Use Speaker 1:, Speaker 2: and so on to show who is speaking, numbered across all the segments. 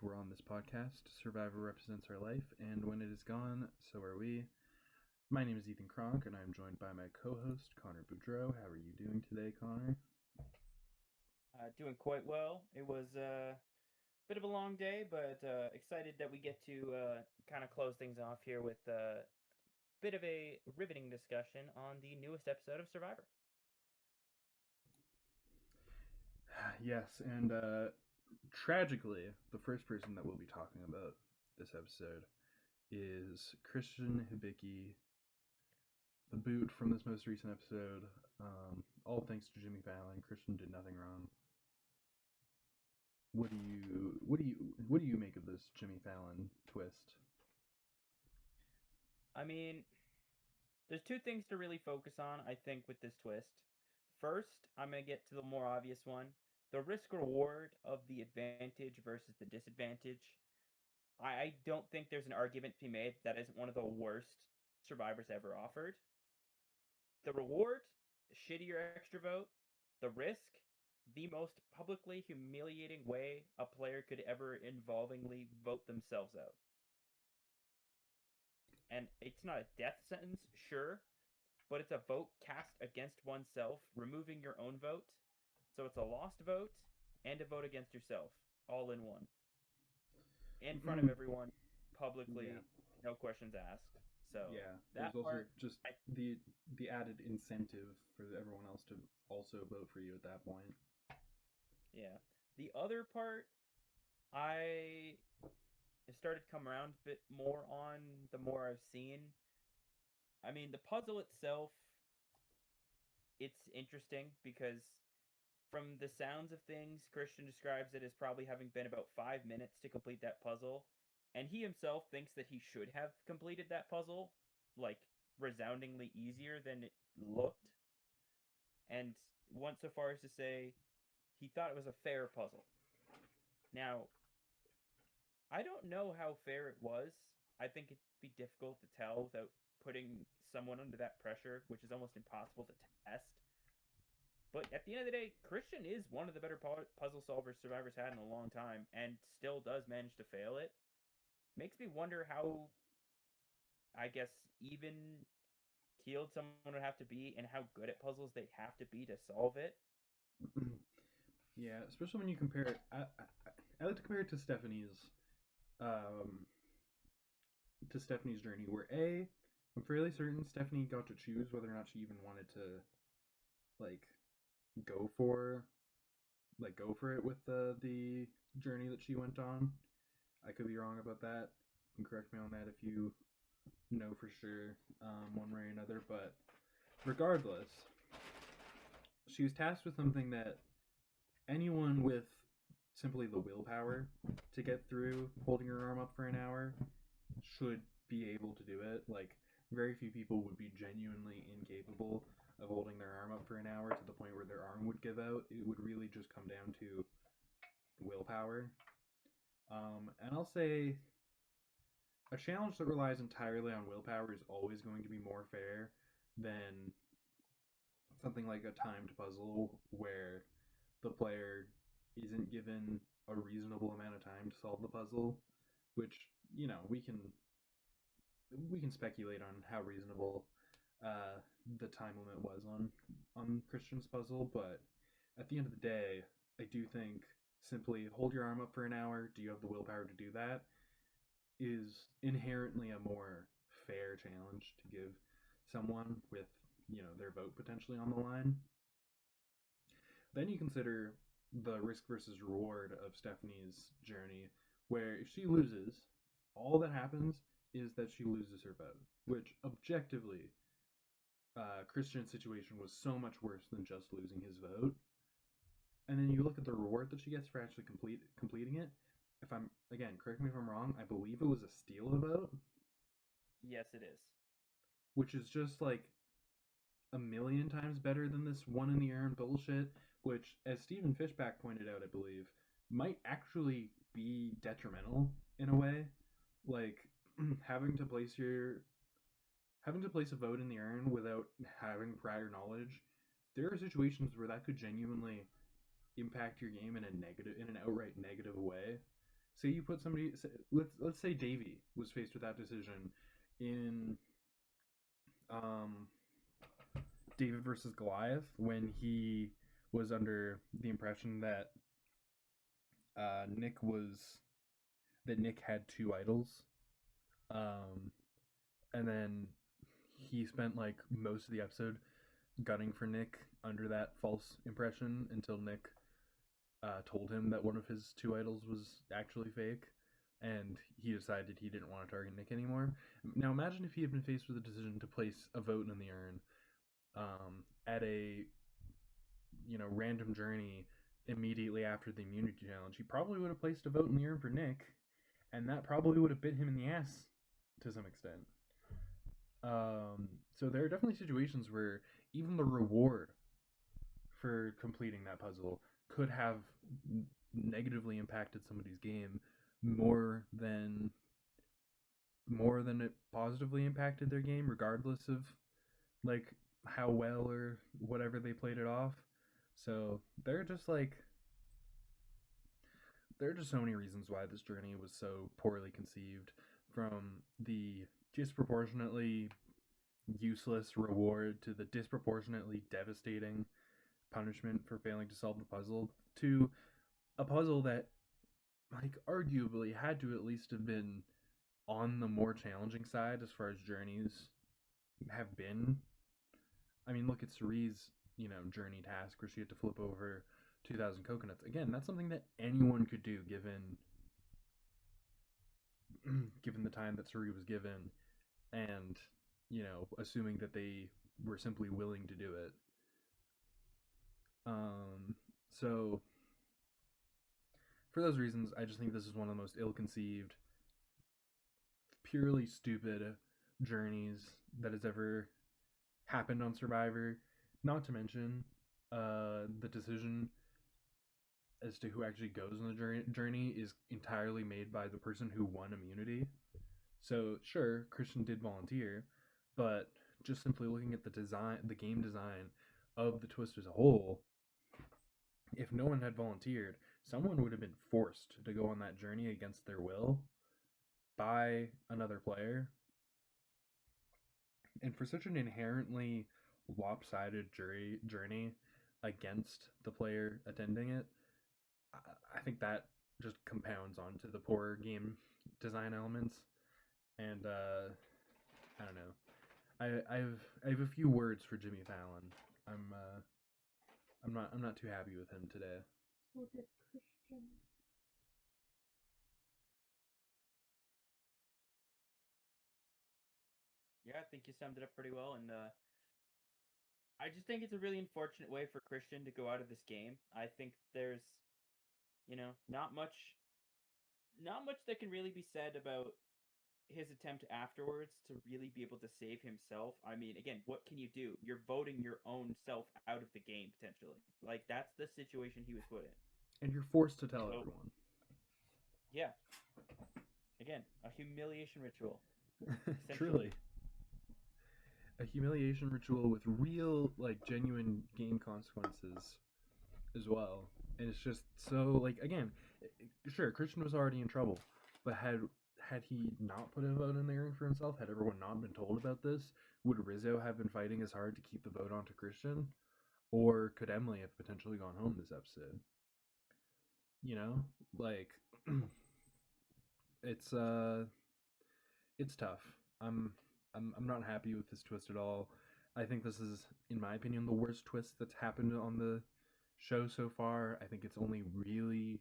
Speaker 1: We're on this podcast. Survivor represents our life, and when it is gone, so are we. My name is Ethan Kronk, and I'm joined by my co-host Connor Boudreau. How are you doing today, Connor?
Speaker 2: Doing quite well. It was a bit of a long day, but excited that we get to kind of close things off here with a bit of a riveting discussion on the newest episode of Survivor.
Speaker 1: Yes, and tragically, the first person that we'll be talking about this episode is Christian Hibiki, the boot from this most recent episode. All thanks to Jimmy Fallon. Christian did nothing wrong. What do you make of this Jimmy Fallon twist?
Speaker 2: I mean, there's two things to really focus on, I think, with this twist. First, I'm going to get to the more obvious one, the risk reward of the advantage versus the disadvantage. I don't think there's an argument to be made that isn't one of the worst Survivors ever offered. The reward, shittier extra vote. The risk, the most publicly humiliating way a player could ever involvingly vote themselves out. And it's not a death sentence, sure, but it's a vote cast against oneself, removing your own vote. So it's a lost vote and a vote against yourself, all in one. In front of everyone, publicly,
Speaker 1: Yeah.
Speaker 2: no questions asked. So
Speaker 1: Yeah, there's
Speaker 2: that
Speaker 1: also
Speaker 2: part,
Speaker 1: just
Speaker 2: I,
Speaker 1: the added incentive for everyone else to also vote for you at that point.
Speaker 2: yeah. The other part, I have started to come around a bit more on the more I've seen. I mean, the puzzle itself, it's interesting because from the sounds of things, Christian describes it as probably having been about 5 minutes to complete that puzzle. And he himself thinks that he should have completed that puzzle, like, resoundingly easier than it looked. And went so far as to say he thought it was a fair puzzle. Now, I don't know how fair it was. I think it'd be difficult to tell without putting someone under that pressure, which is almost impossible to test. But at the end of the day, Christian is one of the better puzzle solvers Survivor's had in a long time, and still does manage to fail it. Makes me wonder how, I guess, even keeled someone would have to be, and how good at puzzles they'd have to be to solve it.
Speaker 1: Yeah, especially when you compare it. I like to compare it um, to Stephanie's journey, where I'm fairly certain Stephanie got to choose whether or not she even wanted to like go for go for it with the journey that she went on. I could be wrong about that. You can correct me on that if you know for sure, one way or another. But regardless, she was tasked with something that anyone with simply the willpower to get through holding her arm up for an hour should be able to do it. Like, very few people would be genuinely incapable of holding their arm up for an hour to the point where their arm would give out. It would really just come down to willpower. And I'll say a challenge that relies entirely on willpower is always going to be more fair than something like a timed puzzle where the player isn't given a reasonable amount of time to solve the puzzle, which we can speculate on how reasonable the time limit was on Christian's puzzle, but at the end of the day, I do think simply hold your arm up for an hour. Do you have the willpower to do that? Is inherently a more fair challenge to give someone with their vote potentially on the line. Then you consider the risk versus reward of Stephanie's journey, where if she loses, all that happens is that she loses her vote, which objectively, Christian's situation was so much worse than just losing his vote. And then you look at the reward that she gets for actually completing it. If I'm again, correct me if I'm wrong, I believe it was a steal a vote,
Speaker 2: Yes, it is.
Speaker 1: which is just like a million times better than this one in the urn bullshit, which, as Stephen Fishback pointed out, I believe, might actually be detrimental in a way. Like having to place a vote in the urn without having prior knowledge. There are situations where that could genuinely impact your game in an outright negative way. say you put somebody. Let's say Davy was faced with that decision in um, David versus Goliath when he was under the impression that Nick was that Nick had two idols, um, and then he spent like most of the episode gunning for Nick under that false impression until Nick told him that one of his two idols was actually fake, and he decided he didn't want to target Nick anymore. Now imagine if he had been faced with a decision to place a vote in the urn at a random journey immediately after the immunity challenge. He probably would have placed a vote in the urn for Nick, and that probably would have bit him in the ass to some extent. So there are definitely situations where even the reward for completing that puzzle could have negatively impacted somebody's game more than it positively impacted their game, regardless of like how well or whatever they played it off. So there are just so many reasons why this journey was so poorly conceived, from the disproportionately useless reward to the disproportionately devastating punishment for failing to solve the puzzle to a puzzle that like arguably had to at least have been on the more challenging side as far as journeys have been. I mean, look at Cerie's, journey task where she had to flip over 2,000 coconuts. Again, that's something that anyone could do given the time that Cerie was given, and assuming that they were simply willing to do it. So for those reasons, I just think this is one of the most ill-conceived, purely stupid journeys that has ever happened on Survivor. Not to mention, the decision as to who actually goes on the journey is entirely made by the person who won immunity. So sure, Christian did volunteer, but just simply looking at the game design of the twist as a whole, if no one had volunteered, someone would have been forced to go on that journey against their will by another player. And for such an inherently lopsided journey against the player attending it, I think that just compounds onto the poor game design elements. And I don't know. I have a few words for Jimmy Fallon. I'm not too happy with him today.
Speaker 3: So did Christian.
Speaker 2: Yeah, I think you summed it up pretty well, and I just think it's a really unfortunate way for Christian to go out of this game. I think there's, not much that can really be said about his attempt afterwards to really be able to save himself. I mean, again, what can you do? You're voting your own self out of the game potentially. Like that's the situation he was put in.
Speaker 1: And you're forced to tell
Speaker 2: So,
Speaker 1: everyone.
Speaker 2: yeah. Again, a humiliation ritual.
Speaker 1: Truly. A humiliation ritual with real, like, genuine game consequences as well. And it's just so, like, again, sure, Christian was already in trouble, but had he not put a vote in there for himself, had everyone not been told about this, would Rizzo have been fighting as hard to keep the vote onto Christian? Or could Emily have potentially gone home this episode? Like, it's it's tough. I'm not happy with this twist at all. I think this is, in my opinion, the worst twist that's happened on the show so far. I think it's only really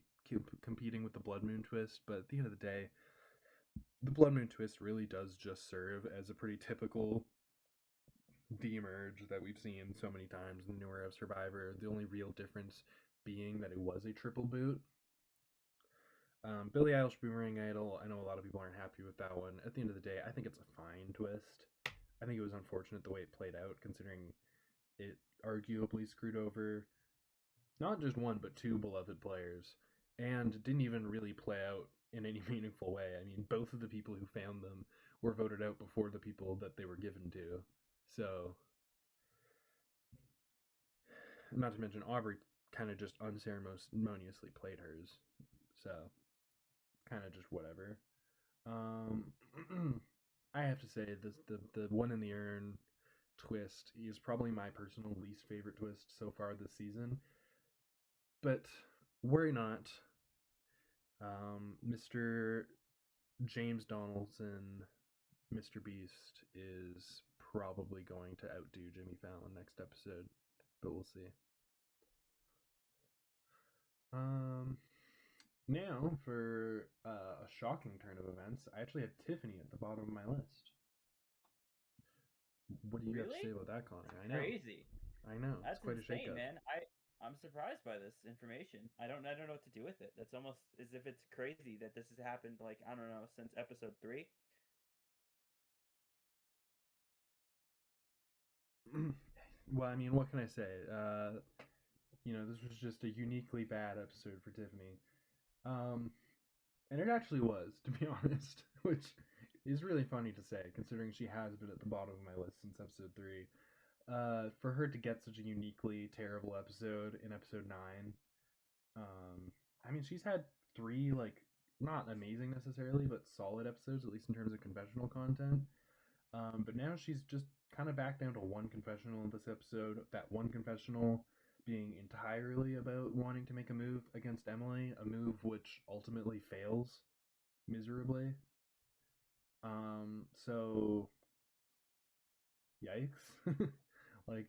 Speaker 1: competing with the Blood Moon twist, but at the end of the day, the Blood Moon twist really does just serve as a pretty typical de-emerge that we've seen so many times in the new era of Survivor. The only real difference being that it was a triple boot. Billie Eilish Boomerang Idol, I know a lot of people aren't happy with that one. At the end of the day, I think it's a fine twist. I think it was unfortunate the way it played out, considering it arguably screwed over not just one, but two beloved players, and didn't even really play out in any meaningful way. I mean, both of the people who found them were voted out before the people that they were given to. So, not to mention, Aubrey kind of just unceremoniously played hers. So, kind of just whatever. Um, I have to say the one in the urn twist is probably my personal least favorite twist so far this season. But worry not. Mr. James Donaldson, Mr. Beast, is probably going to outdo Jimmy Fallon next episode, but we'll see. Now for a shocking turn of events, I actually have Tiffany at the bottom of my list. What do you have to
Speaker 2: Really?
Speaker 1: say about that, Connor? I know,
Speaker 2: Crazy.
Speaker 1: I know, it's
Speaker 2: That's
Speaker 1: quite a
Speaker 2: insane,
Speaker 1: shakeup.
Speaker 2: man. I'm surprised by this information. I don't know what to do with it. That's almost as if it's crazy that this has happened. Like I don't know since episode 3.
Speaker 1: Well, I mean, what can I say? This was just a uniquely bad episode for Tiffany. And it actually was, to be honest, which is really funny to say, considering she has been at the bottom of my list since episode 3. For her to get such a uniquely terrible episode in episode 9, I mean, she's had 3, like, not amazing necessarily, but solid episodes, at least in terms of confessional content. But now she's just kind of back down to one confessional in this episode. That one confessional being entirely about wanting to make a move against Emily, a move which ultimately fails miserably. So yikes. Like,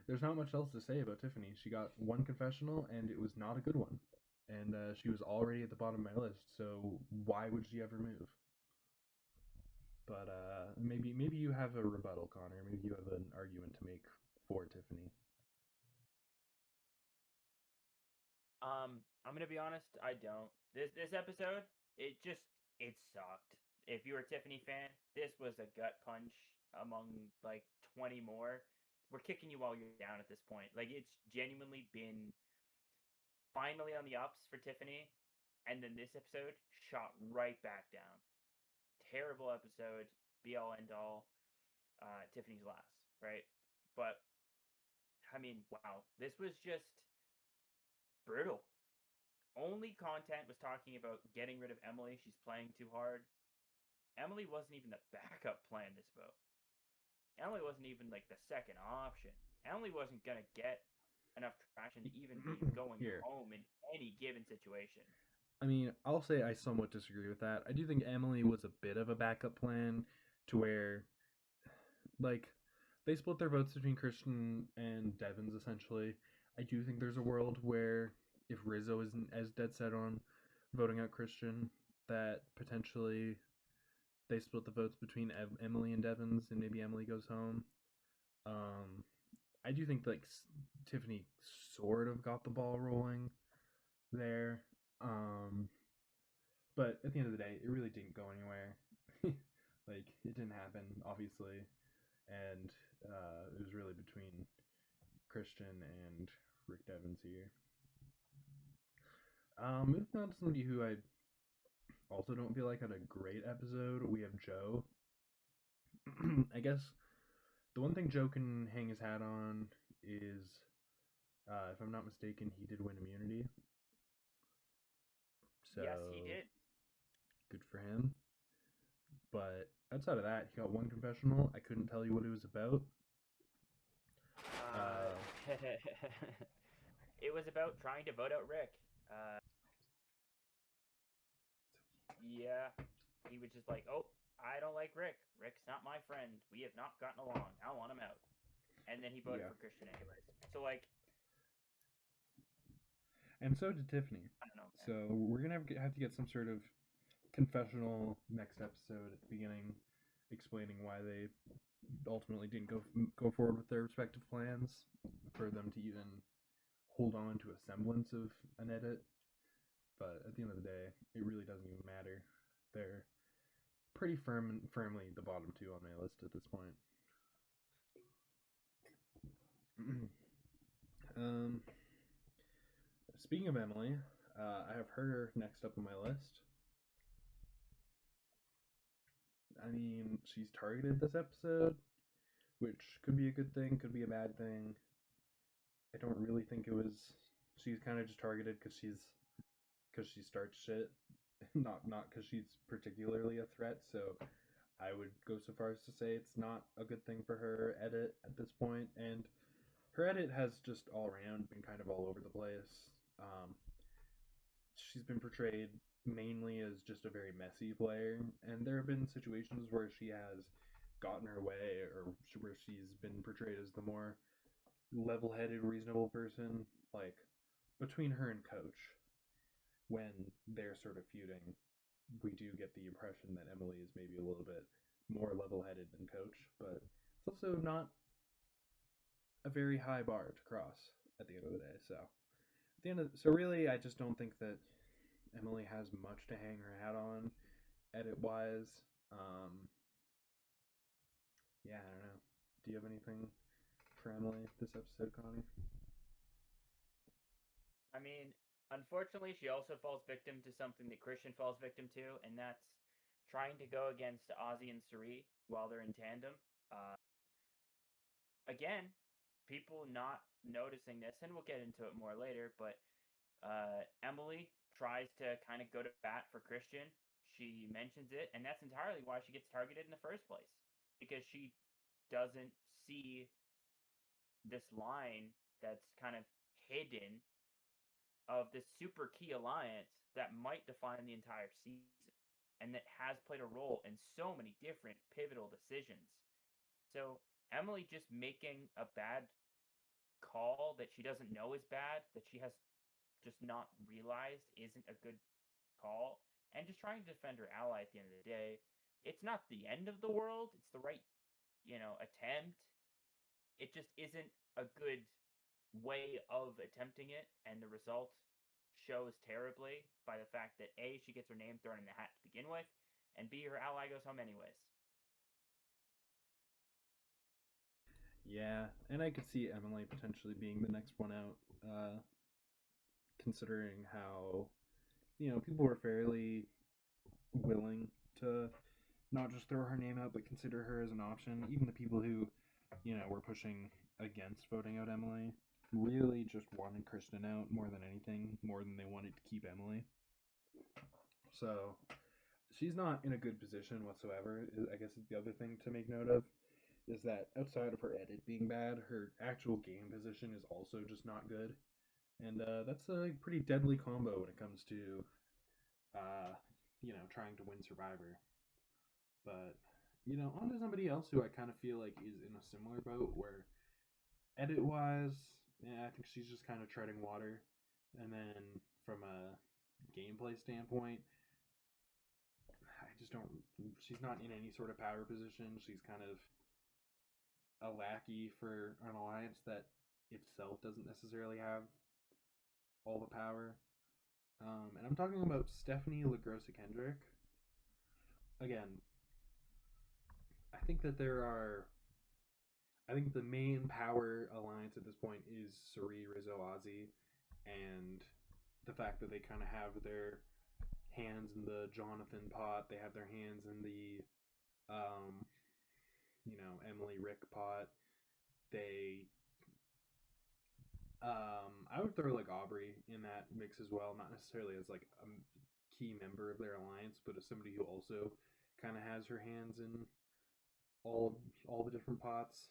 Speaker 1: there's not much else to say about Tiffany. She got one confessional, and it was not a good one. And she was already at the bottom of my list, so why would she ever move? But maybe you have a rebuttal, Connor. Maybe you have an argument to make for Tiffany.
Speaker 2: I'm gonna be honest. I don't. This episode, it sucked. If you were a Tiffany fan, this was a gut punch among like 20 more. We're kicking you while you're down at this point. Like it's genuinely been finally on the ups for Tiffany, and then this episode shot right back down. Terrible episode. Be all end all. Tiffany's last, right? But I mean, wow, this was just brutal. Only content was talking about getting rid of Emily. She's playing too hard. Emily wasn't even the backup plan this vote. Emily wasn't even like the second option. Emily wasn't gonna get enough traction to even be going
Speaker 1: Here.
Speaker 2: home in any given situation.
Speaker 1: I mean, I'll say I somewhat disagree with that. I do think Emily was a bit of a backup plan to where, like, they split their votes between Christian and Devins, essentially. I do think there's a world where if Rizzo isn't as dead set on voting out Christian, that potentially they split the votes between Emily and Devins, and maybe Emily goes home. I do think, like, Tiffany sort of got the ball rolling there. But at the end of the day, it really didn't go anywhere. Like, it didn't happen, obviously. And it was really between Christian and Rick Devins here. Moving on to somebody who I also don't feel like had a great episode, we have Joe. I guess the one thing Joe can hang his hat on is, if I'm not mistaken, he did win immunity. So,
Speaker 2: yes, he did.
Speaker 1: good for him. But outside of that, he got one confessional. I couldn't tell you what it was about.
Speaker 2: It was about trying to vote out Rick. Yeah, he was just like, "Oh, I don't like Rick. Rick's not my friend. We have not gotten along. I want him out." And then he voted for Christian anyways. So like,
Speaker 1: and so did Tiffany.
Speaker 2: I don't know. Man.
Speaker 1: So we're gonna have to get some sort of confessional next episode at the beginning, explaining why they ultimately didn't go forward with their respective plans, for them to even hold on to a semblance of an edit. But at the end of the day, it really doesn't even matter. They're pretty firmly the bottom two on my list at this point. Speaking of Emily, I have her next up on my list. I mean, she's targeted this episode, which could be a good thing, could be a bad thing. I don't really think it was. She's kind of just targeted because she starts shit. not because she's particularly a threat. So I would go so far as to say it's not a good thing for her edit at this point, and her edit has just all around been kind of all over the place. Um, she's been portrayed mainly as just a very messy player, and there have been situations where she has gotten her way, or where she's been portrayed as the more level-headed, reasonable person. Like between her and Coach, when they're sort of feuding, we do get the impression that Emily is maybe a little bit more level-headed than Coach, but it's also not a very high bar to cross at the end of the day. So really, I just don't think that Emily has much to hang her hat on edit wise. Um, yeah, I don't know. Do you have anything for Emily this episode, Connie?
Speaker 2: I mean, unfortunately, she also falls victim to something that Christian falls victim to, and that's trying to go against Ozzy and Suri while they're in tandem. Uh, again, people not noticing this, and we'll get into it more later, but Emily tries to kind of go to bat for Christian. She mentions it, and that's entirely why she gets targeted in the first place, because she doesn't see this line that's kind of hidden of this super key alliance that might define the entire season and that has played a role in so many different pivotal decisions. So Emily just making a bad call that she doesn't know is bad, that she has just not realized isn't a good call, and just trying to defend her ally at the end of the day. It's not the end of the world. It's the right, attempt. It just isn't a good way of attempting it, and the result shows terribly by the fact that A, she gets her name thrown in the hat to begin with, and B, her ally goes home anyways.
Speaker 1: Yeah, and I could see Emily potentially being the next one out, considering how people were fairly willing to not just throw her name out, but consider her as an option. Even the people who were pushing against voting out Emily really just wanted Kristen out more than anything, more than they wanted to keep Emily. So she's not in a good position whatsoever. I guess is the other thing to make note of is that outside of her edit being bad, her actual game position is also just not good, and that's a pretty deadly combo when it comes to trying to win Survivor. But on to somebody else who I kind of feel like is in a similar boat where edit wise, yeah, I think she's just kind of treading water, and then from a gameplay standpoint, I just don't. She's not in any sort of power position. She's kind of a lackey for an alliance that itself doesn't necessarily have all the power. And I'm talking about Stephanie LaGrossa Kendrick. Again, I think that there are. I think the main power alliance at this point is Suri, Rizzo, Ozzy, and the fact that they kind of have their hands in the Jonathan pot. They have their hands in the, Emily Rick pot. They, I would throw like Aubrey in that mix as well. Not necessarily as like a key member of their alliance, but as somebody who also kind of has her hands in all the different pots.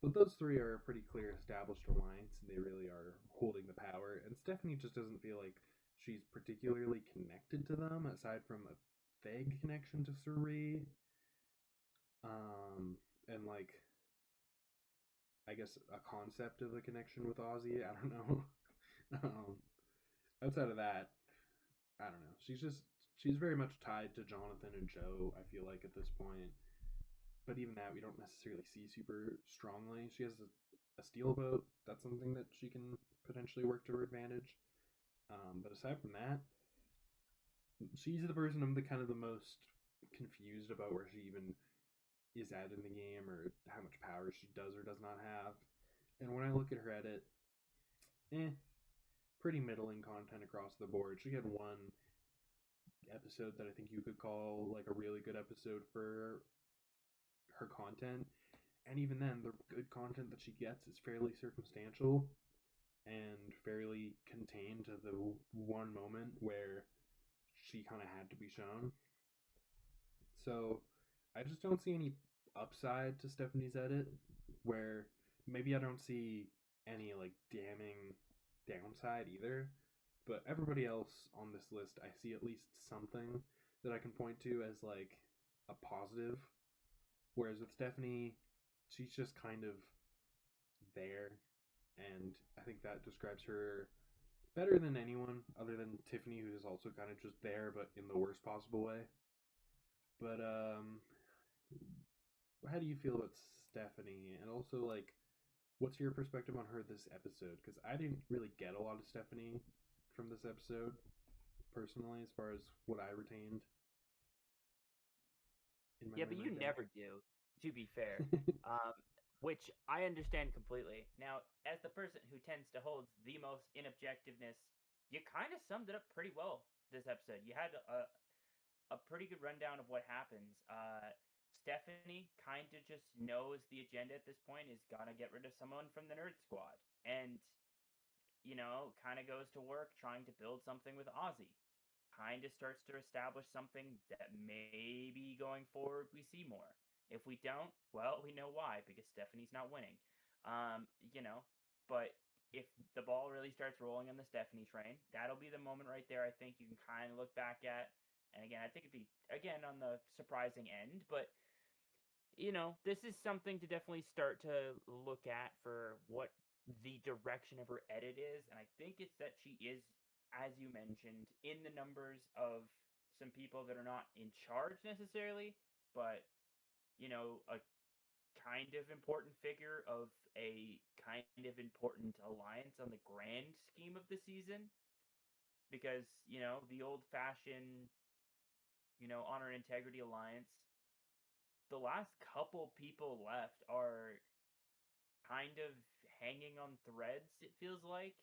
Speaker 1: But those three are a pretty clear established alliance, and they really are holding the power. And Stephanie just doesn't feel like she's particularly connected to them, aside from a vague connection to Suri. And like, I guess a concept of a connection with Ozzy. I don't know. um, outside of that, I don't know. She's very much tied to Jonathan and Joe. I feel like at this point, but even that we don't necessarily see super strongly. She has a steel boat. That's something that she can potentially work to her advantage. But aside from that, she's the person I'm the kind of the most confused about where she even is at in the game or how much power she does or does not have. And when I look at her edit, pretty middling content across the board. She had one episode that I think you could call like a really good episode for her content, and even then the good content that she gets is fairly circumstantial and fairly contained to the one moment where she kind of had to be shown. So I just don't see any upside to Stephanie's edit, where maybe I don't see any like damning downside either. But everybody else on this list, I see at least something that I can point to as like a positive. Whereas with Stephanie, she's just kind of there, and I think that describes her better than anyone other than Tiffany, who is also kind of just there, but in the worst possible way. But how do you feel about Stephanie, and also like, what's your perspective on her this episode? Because I didn't really get a lot of Stephanie from this episode personally, as far as what I retained in my
Speaker 2: Yeah, but
Speaker 1: memory
Speaker 2: you
Speaker 1: bank.
Speaker 2: never do, to be fair. Um, which I understand completely. Now, as the person who tends to hold the most in objectiveness, you kind of summed it up pretty well this episode. You had a pretty good rundown of what happens. Stephanie kind of just knows the agenda at this point is gotta get rid of someone from the Nerd Squad. And, kind of goes to work trying to build something with Ozzy. Kind of starts to establish something that maybe going forward we see more. If we don't, well, we know why, because Stephanie's not winning. Um, you know, but if the ball really starts rolling on the Stephanie train, that'll be the moment right there I think you can kind of look back at. And again, I think it'd be, again, on the surprising end, but this is something to definitely start to look at for what the direction of her edit is. And I think it's that she is, as you mentioned, in the numbers of some people that are not in charge necessarily, but, a kind of important figure of a kind of important alliance on the grand scheme of the season. Because, the old fashioned, honor and integrity alliance, the last couple people left are kind of hanging on threads, it feels like.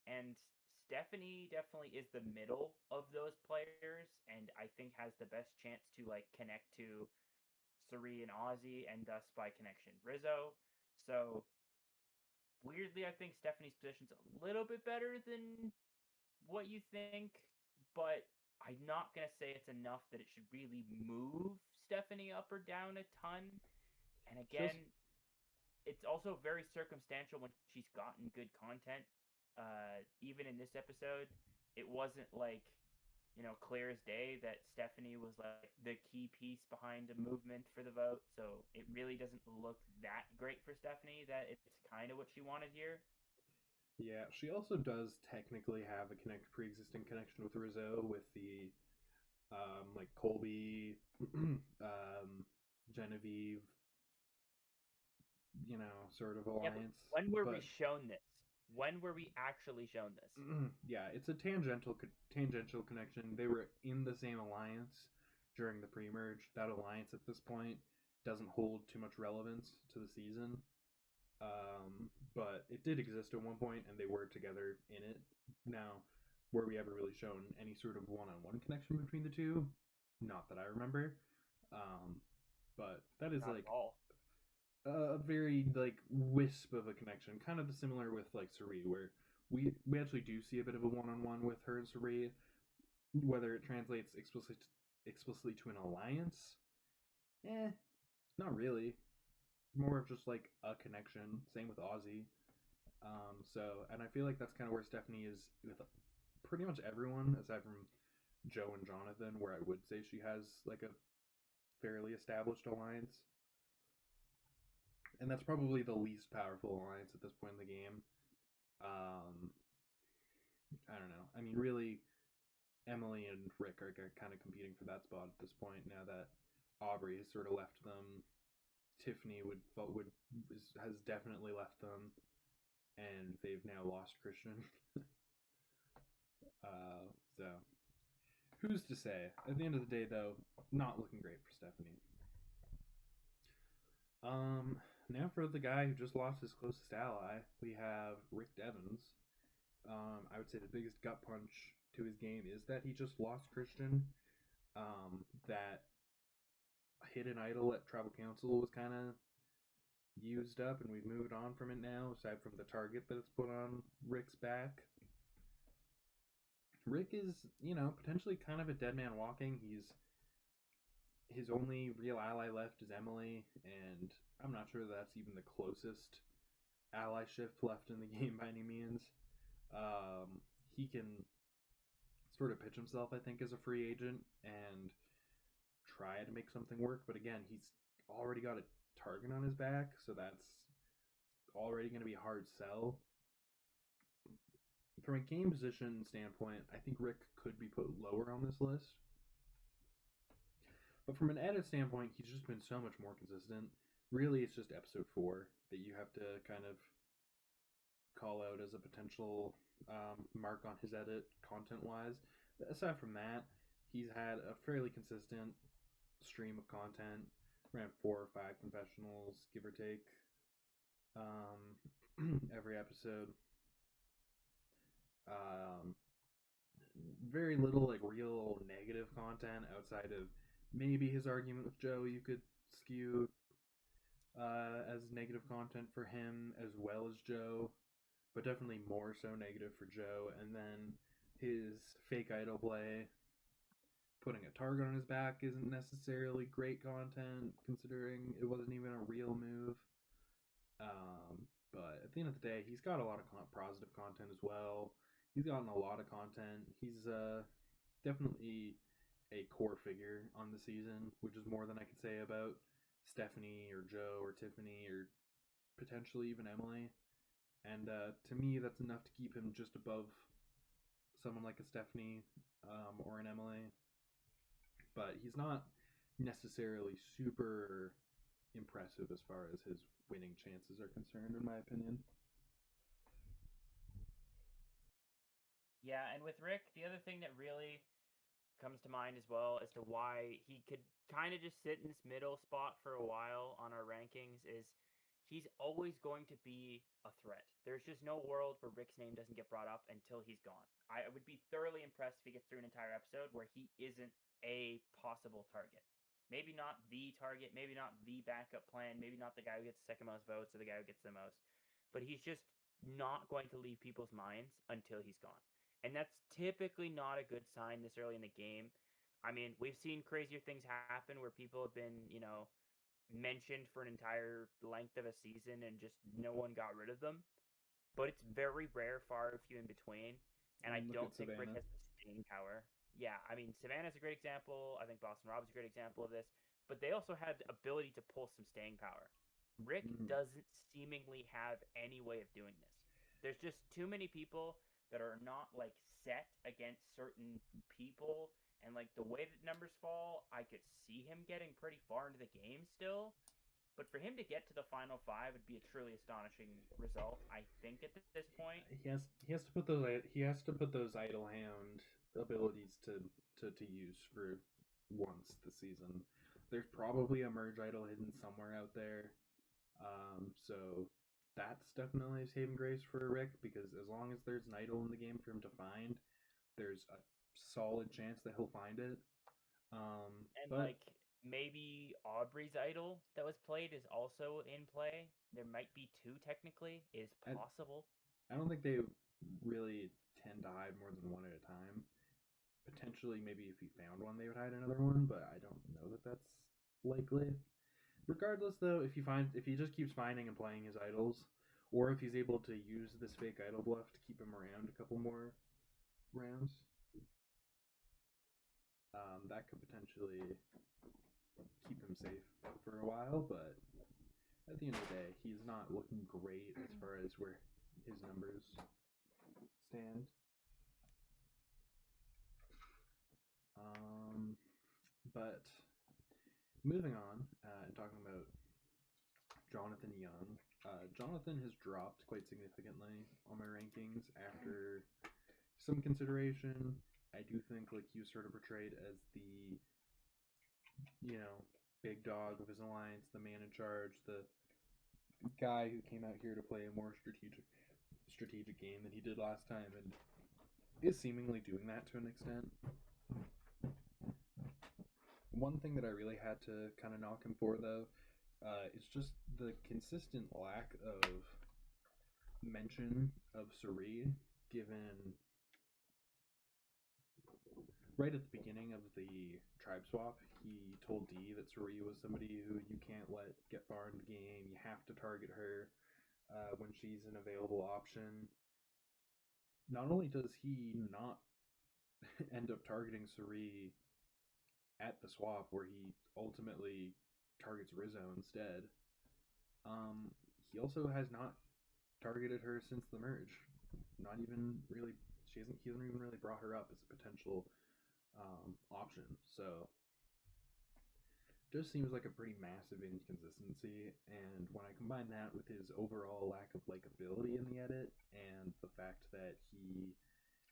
Speaker 2: And Stephanie definitely is the middle of those players, and I think has the best chance to like connect to Suri and Ozzy, and thus by connection Rizzo. So weirdly, I think Stephanie's position's a little bit better than what you think, but I'm not gonna say it's enough that it should really move Stephanie up or down a ton. And
Speaker 1: Just
Speaker 2: again, it's also very circumstantial when she's gotten good content. Even in this episode, it wasn't like, clear as day that Stephanie was like the key piece behind a movement for the vote. So it really doesn't look that great for Stephanie that it's kind of what she wanted here.
Speaker 1: yeah, she also does technically have a pre-existing connection with Rizzo with the like Colby, Genevieve, sort of
Speaker 2: Yeah, but
Speaker 1: alliance.
Speaker 2: when were we
Speaker 1: But
Speaker 2: shown this? When were we actually shown this?
Speaker 1: yeah, it's a tangential connection. They were in the same alliance during the pre-merge. That alliance at this point doesn't hold too much relevance to the season. But it did exist at one point, and they were together in it. Now, were we ever really shown any sort of one-on-one connection between the two? Not that I remember. Um, but that is
Speaker 2: Not
Speaker 1: like
Speaker 2: at all.
Speaker 1: a very like wisp of a connection, kind of similar with like Suri, where we actually do see a bit of a one-on-one with her and Suri. Whether it translates explicitly to an alliance, not really. More of just like a connection. Same with Ozzy. And I feel like that's kind of where Stephanie is with pretty much everyone, aside from Joe and Jonathan, where I would say she has like a fairly established alliance. And that's probably the least powerful alliance at this point in the game. Um, I don't know. I mean, really, Emily and Rick are kind of competing for that spot at this point. Now that Aubrey has sort of left them, Tiffany has definitely left them, and they've now lost Christian. So who's to say? At the end of the day, though, not looking great for Stephanie. Now for the guy who just lost his closest ally, we have Rick Devens. I would say the biggest gut punch to his game is that he just lost Christian. That hidden idol at Tribal Council was kind of used up, and we've moved on from it now, aside from the target that it's put on Rick's back. Rick is, potentially kind of a dead man walking. His only real ally left is Emily, and I'm not sure that's even the closest allyship left in the game by any means. He can sort of pitch himself, I think, as a free agent and try to make something work. But again, he's already got a target on his back, so that's already going to be a hard sell. From a game position standpoint, I think Rick could be put lower on this list. But from an edit standpoint, he's just been so much more consistent. Really, it's just episode 4 that you have to kind of call out as a potential mark on his edit content-wise. Aside from that, he's had a fairly consistent stream of content, around 4 or 5 confessionals, give or take, every episode. Very little like real negative content outside of maybe his argument with Joe. You could skew as negative content for him as well as Joe, but definitely more so negative for Joe. And then his fake idol play, putting a target on his back, isn't necessarily great content considering it wasn't even a real move. But at the end of the day, he's got a lot of positive content as well. He's gotten a lot of content. He's definitely a core figure on the season, which is more than I could say about Stephanie or Joe or Tiffany or potentially even Emily. And to me, that's enough to keep him just above someone like a Stephanie or an Emily. But he's not necessarily super impressive as far as his winning chances are concerned, in my opinion.
Speaker 2: Yeah, and with Rick, the other thing that really comes to mind as well as to why he could kind of just sit in this middle spot for a while on our rankings is he's always going to be a threat. There's just no world where Rick's name doesn't get brought up until he's gone. I would be thoroughly impressed if he gets through an entire episode where he isn't a possible target. Maybe not the target, maybe not the backup plan, maybe not the guy who gets the second most votes or the guy who gets the most, but he's just not going to leave people's minds until he's gone. And that's typically not a good sign this early in the game. I mean, we've seen crazier things happen where people have been, mentioned for an entire length of a season and just no one got rid of them. But it's very rare, far few in between. And I don't think Rick has the staying power. Yeah, I mean, Savannah's a great example. I think Boston Rob's a great example of this. But they also had the ability to pull some staying power. Rick doesn't seemingly have any way of doing this. There's just too many people that are not like set against certain people, and like the way that numbers fall, I could see him getting pretty far into the game still. But for him to get to the final 5 would be a truly astonishing result, I think, at this point.
Speaker 1: He has to put those idle hand abilities to use for once this season. There's probably a merge idol hidden somewhere out there. So that's definitely a saving grace for Rick, because as long as there's an idol in the game for him to find, there's a solid chance that he'll find it.
Speaker 2: And like maybe Aubrey's idol that was played is also in play. There might be 2 technically, is possible.
Speaker 1: I don't think they really tend to hide more than one at a time. Potentially, maybe if he found one, they would hide another one, but I don't know that that's likely. Regardless, though, if he just keeps finding and playing his idols, or if he's able to use this fake idol bluff to keep him around a couple more rounds, that could potentially keep him safe for a while. But at the end of the day, he's not looking great as far as where his numbers stand. But moving on and talking about Jonathan Young. Jonathan has dropped quite significantly on my rankings after some consideration. I do think like he was sort of portrayed as the, big dog of his alliance, the man in charge, the guy who came out here to play a more strategic game than he did last time, and is seemingly doing that to an extent. One thing that I really had to kind of knock him for, though, is just the consistent lack of mention of Suri, given right at the beginning of the tribe swap, he told Dee that Suri was somebody who you can't let get far in the game. You have to target her when she's an available option. Not only does he not end up targeting Suri at the swap, where he ultimately targets Rizzo instead, um, he also has not targeted her since the merge. Not even really. He hasn't even really brought her up as a potential option. So just seems like a pretty massive inconsistency. And when I combine that with his overall lack of likability in the edit, and the fact that he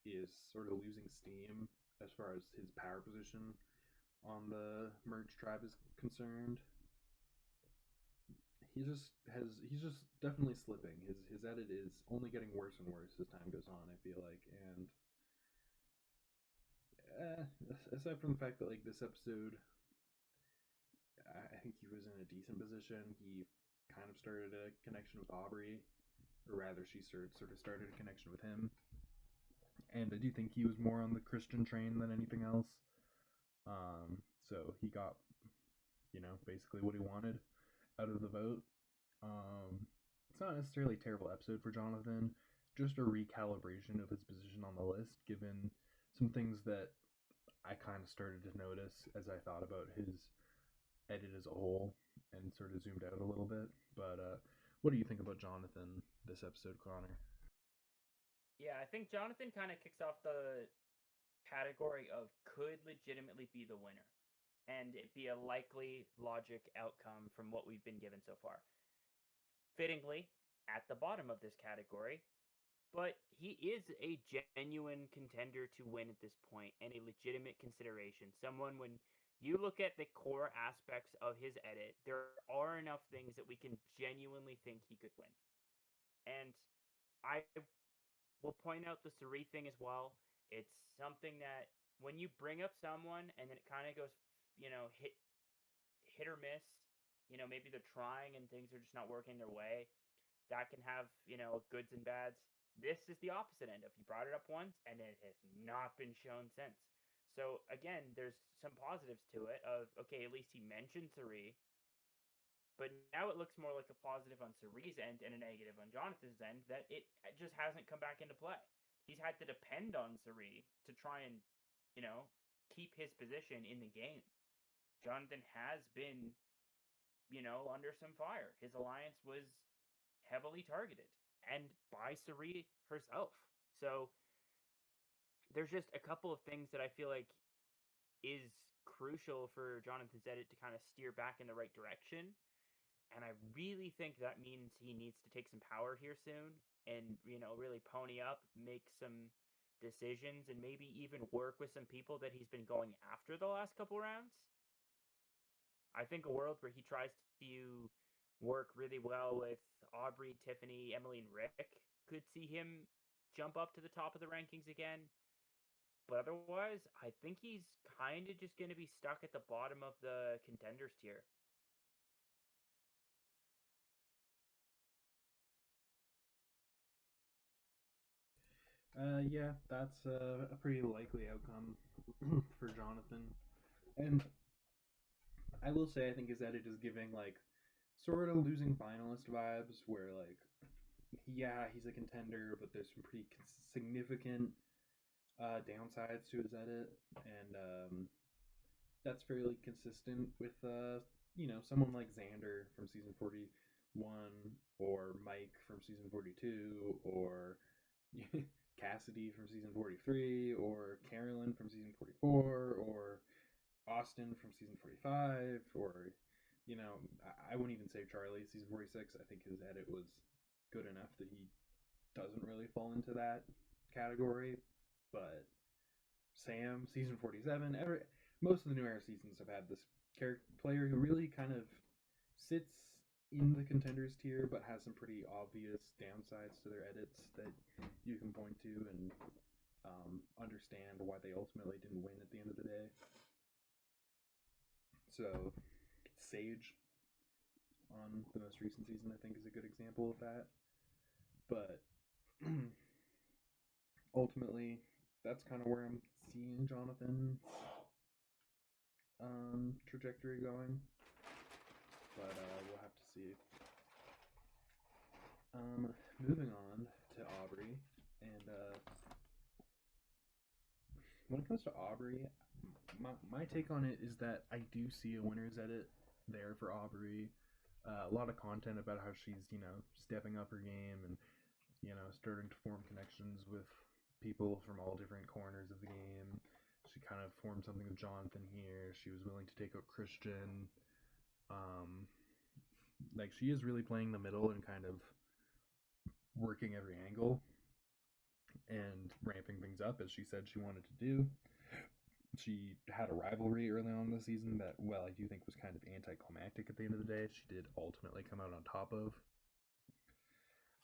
Speaker 1: is sort of losing steam as far as his power position on the merge tribe is concerned, he's just definitely slipping. His edit is only getting worse and worse as time goes on, I feel like. And aside from the fact that like this episode, I think he was in a decent position. He kind of started a connection with Aubrey, or rather, she sort of started a connection with him. And I do think he was more on the Christian train than anything else. So he got, basically what he wanted out of the vote. It's not necessarily a terrible episode for Jonathan, just a recalibration of his position on the list, given some things that I kind of started to notice as I thought about his edit as a whole and sort of zoomed out a little bit. But what do you think about Jonathan this episode, Connor?
Speaker 2: Yeah, I think Jonathan kind of kicks off the category of could legitimately be the winner and it be a likely logic outcome from what we've been given so far. Fittingly, at the bottom of this category, but he is a genuine contender to win at this point and a legitimate consideration. Someone, when you look at the core aspects of his edit, there are enough things that we can genuinely think he could win. And I will point out the Suri thing as well. It's something that when you bring up someone and then it kind of goes, hit or miss, maybe they're trying and things are just not working their way, that can have, goods and bads. This is the opposite end of he brought it up once and it has not been shown since. So again, there's some positives to it of, okay, at least he mentioned Suri, but now it looks more like a positive on Suri's end and a negative on Jonathan's end that it just hasn't come back into play. He's had to depend on Suri to try and, keep his position in the game. Jonathan has been, under some fire. His alliance was heavily targeted and by Suri herself. So there's just a couple of things that I feel like is crucial for Jonathan's edit to kind of steer back in the right direction. And I really think that means he needs to take some power here soon and, really pony up, make some decisions, and maybe even work with some people that he's been going after the last couple rounds. I think a world where he tries to work really well with Aubrey, Tiffany, Emily, and Rick could see him jump up to the top of the rankings again. But otherwise, I think he's kind of just going to be stuck at the bottom of the contenders tier.
Speaker 1: Yeah, that's a pretty likely outcome for Jonathan. And I will say, I think his edit is giving like sort of losing finalist vibes, where like, yeah, he's a contender, but there's some pretty significant downsides to his edit, and that's fairly consistent with someone like Xander from season 41, or Mike from season 42, or Cassidy from season 43, or Carolyn from season 44, or Austin from season 45, or I wouldn't even say Charlie season 46. I think his edit was good enough that he doesn't really fall into that category. But Sam season 47, most of the new era seasons have had this character player who really kind of sits in the contenders tier, but has some pretty obvious downsides to their edits that you can point to and understand why they ultimately didn't win at the end of the day. So, Sage on the most recent season, I think, is a good example of that. But ultimately, that's kind of where I'm seeing Jonathan's trajectory going. But we'll have to see. Moving on to Aubrey, and when it comes to Aubrey, my take on it is that I do see a winner's edit there for Aubrey. A lot of content about how she's, stepping up her game and, starting to form connections with people from all different corners of the game. She kind of formed something with Jonathan here. She was willing to take out Christian. Like, she is really playing the middle and kind of working every angle and ramping things up as she said she wanted to do. She had a rivalry early on in the season that, well, I do think was kind of anticlimactic at the end of the day. She did ultimately come out on top of.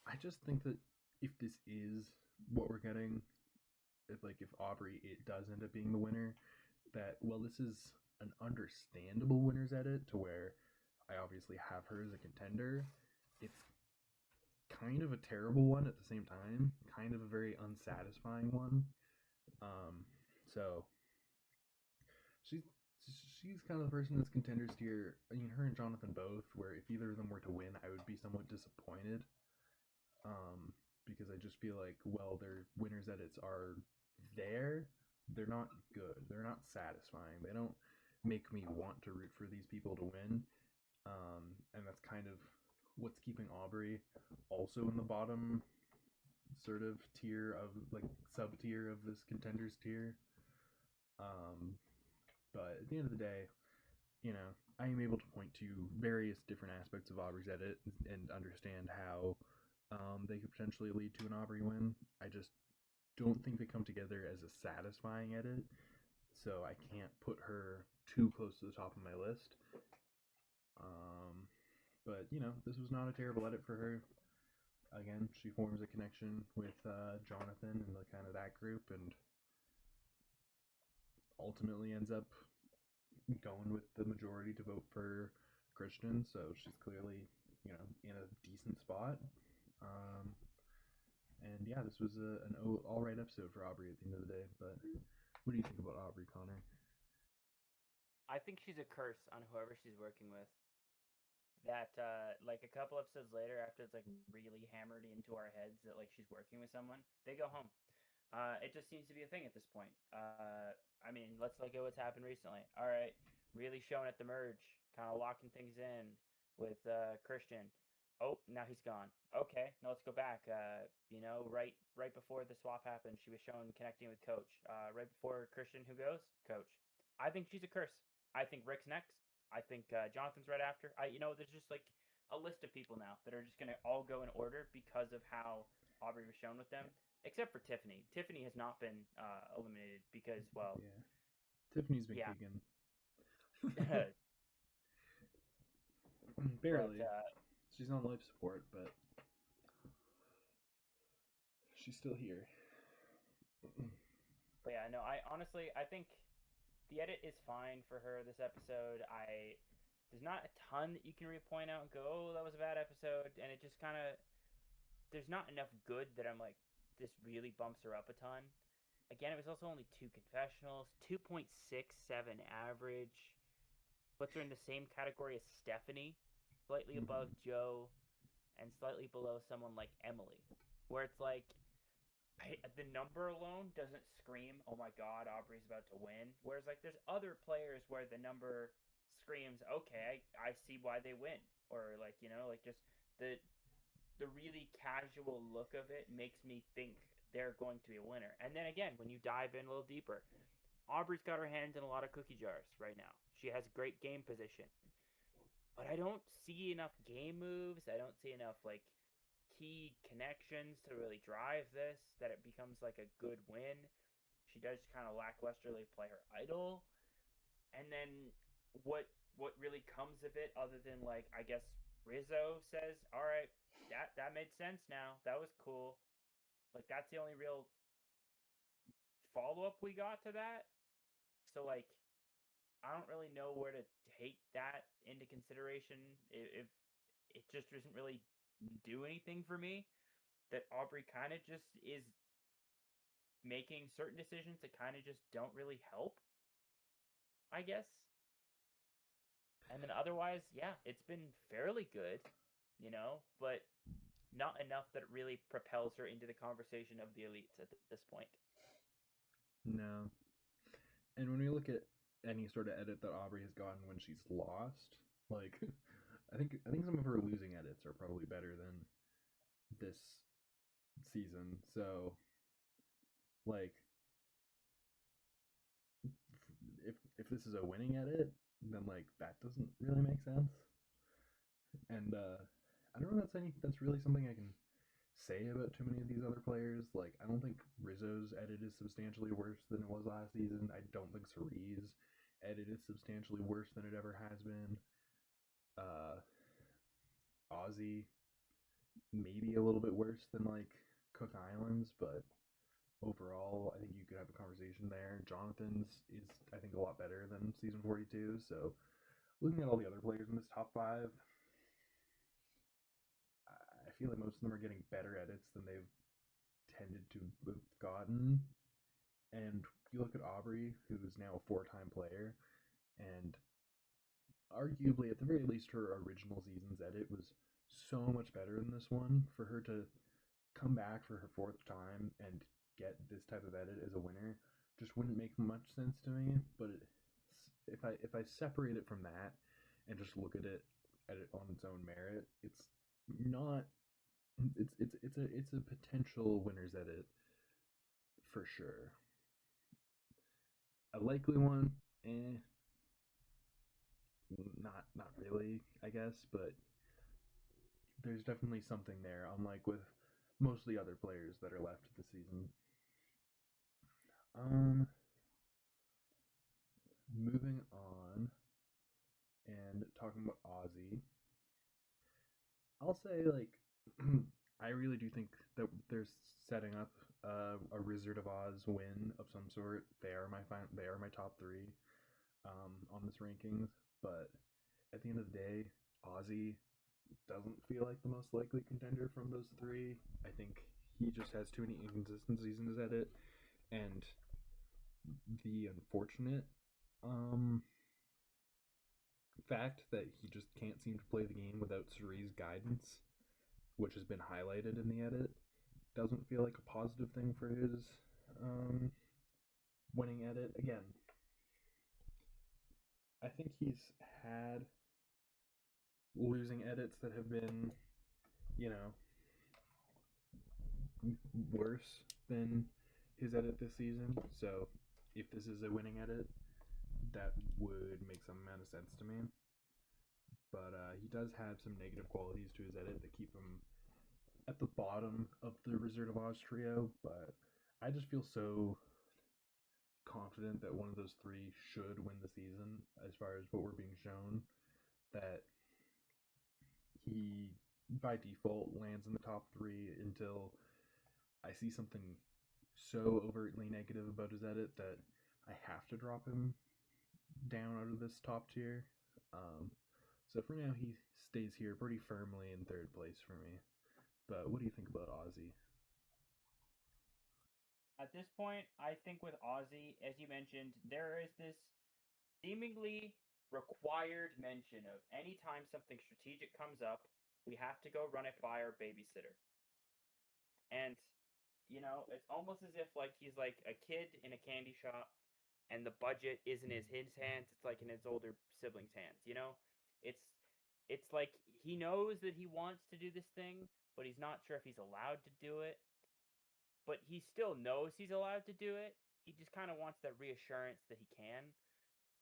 Speaker 1: I just think that if this is what we're getting, if Aubrey it does end up being the winner, that, well, this is an understandable winner's edit to where I obviously have her as a contender. It's kind of a terrible one at the same time, kind of a very unsatisfying one. So she's she's kind of the person that's contenders tier. I mean, her and Jonathan both. Where if either of them were to win, I would be somewhat disappointed. Because I just feel like, well, their winners edits are there. They're not good. They're not satisfying. They don't make me want to root for these people to win. And that's kind of what's keeping Aubrey also in the bottom sort of tier of like sub tier of this contenders tier. But at the end of the day, I am able to point to various different aspects of Aubrey's edit and understand how they could potentially lead to an Aubrey win. I just don't think they come together as a satisfying edit, so I can't put her too close to the top of my list. But this was not a terrible edit for her. Again, she forms a connection with Jonathan and the kind of that group, and ultimately ends up going with the majority to vote for Christian. So she's clearly, in a decent spot. And yeah, this was an all right episode for Aubrey at the end of the day. But what do you think about Aubrey, Connor?
Speaker 2: I think she's a curse on whoever she's working with. That like a couple episodes later, after it's like really hammered into our heads that like she's working with someone, they go home. It just seems to be a thing at this point. I mean, let's look at what's happened recently. All right, really showing at the merge, kind of locking things in with Christian. Oh, now he's gone. Okay, now let's go back. Right before the swap happened, she was shown connecting with Coach. Right before Christian, who goes? Coach. I think she's a curse. I think Rick's next. I think Jonathan's right after. There's just like a list of people now that are just gonna all go in order because of how Aubrey was shown with them, except for Tiffany. Tiffany has not been eliminated because, well,
Speaker 1: yeah, Tiffany's been
Speaker 2: yeah.
Speaker 1: kicking. Barely.
Speaker 2: But,
Speaker 1: she's on life support, but she's still here.
Speaker 2: but yeah, no. I think the edit is fine for her this episode. There's not a ton that you can really point out and go, oh, that was a bad episode, and it just kind of there's not enough good that I'm like, this really bumps her up a ton. Again, it was also only 2 confessionals, 2.67 average, puts her in the same category as Stephanie, slightly above Joe, and slightly below someone like Emily, where it's like the number alone doesn't scream, oh my god, Aubrey's about to win. Whereas like there's other players where the number screams, okay, I see why they win, or like like just the really casual look of it makes me think they're going to be a winner. And then again, when you dive in a little deeper, Aubrey's got her hands in a lot of cookie jars right now. She has great game position, but I don't see enough game moves. I don't see enough like key connections to really drive this that it becomes like a good win. She does kind of lacklusterly play her idol, and then what really comes of it, other than like I guess Rizzo says, "All right, that made sense now. That was cool." Like that's the only real follow up we got to that. So like I don't really know where to take that into consideration if it just doesn't really do anything for me. That Aubrey kind of just is making certain decisions that kind of just don't really help, I guess. And then otherwise, yeah, it's been fairly good, but not enough that it really propels her into the conversation of the elites at this point.
Speaker 1: No. And when we look at any sort of edit that Aubrey has gotten when she's lost, like I think some of her losing edits are probably better than this season. So like if this is a winning edit, then like that doesn't really make sense. And I don't know that's really something I can say about too many of these other players. Like I don't think Rizzo's edit is substantially worse than it was last season. I don't think Cerie's edit is substantially worse than it ever has been. Uh, Aussie maybe a little bit worse than like Cook Islands, but overall, I think you could have a conversation there. Jonathan's is, I think, a lot better than season 42. So, looking at all the other players in this top five, I feel like most of them are getting better edits than they've tended to have gotten. And you look at Aubrey, who's now a four-time player, and arguably, at the very least, her original season's edit was so much better than this one. For her to come back for her fourth time and get this type of edit as a winner just wouldn't make much sense to me. But if I separate it from that and just look at it on its own merit, it's not. It's a potential winner's edit for sure. A likely one, not really, I guess, but there's definitely something there. Unlike with most of the other players that are left this season. Moving on and talking about Aussie, I'll say like I really do think that they're setting up a Wizard of Oz win of some sort. They are my top three on this rankings, but at the end of the day, Aussie doesn't feel like the most likely contender from those three. I think he just has too many inconsistencies in his edit, and the unfortunate fact that he just can't seem to play the game without Cerie's guidance, which has been highlighted in the edit, doesn't feel like a positive thing for his winning edit. Again, I think he's had losing edits that have been, you know, worse than his edit this season. So if this is a winning edit, that would make some amount of sense to me. But he does have some negative qualities to his edit that keep him at the bottom of the Wizard of Oz trio. But I just feel so confident that one of those three should win the season as far as what we're being shown, that he by default lands in the top three until I see something so overtly negative about his edit that I have to drop him down out of this top tier. So for now, he stays here pretty firmly in third place for me. But what do you think about Aussie?
Speaker 2: At this point, I think with Aussie, as you mentioned, there is this seemingly required mention of anytime something strategic comes up, we have to go run it by our babysitter. And, it's almost as if like he's like a kid in a candy shop and the budget isn't in his hands, it's like in his older siblings' hands. It's it's like he knows that he wants to do this thing, but he's not sure if he's allowed to do it. But he still knows he's allowed to do it. He just kind of wants that reassurance that he can.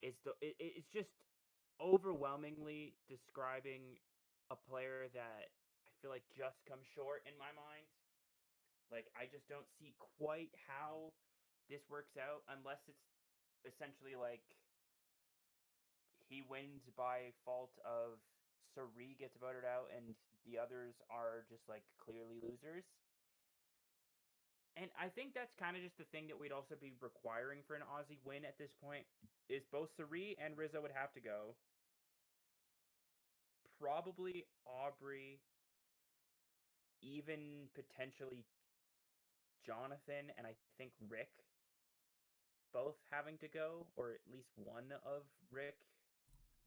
Speaker 2: It's just overwhelmingly describing a player that I feel like just comes short in my mind. Like I just don't see quite how this works out unless it's essentially like he wins by fault of Cerie gets voted out and the others are just like clearly losers. And I think that's kind of just the thing that we'd also be requiring for an Aussie win at this point is both Cerie and Rizzo would have to go. Probably Aubrey, even potentially Jonathan and I think Rick both having to go, or at least one of Rick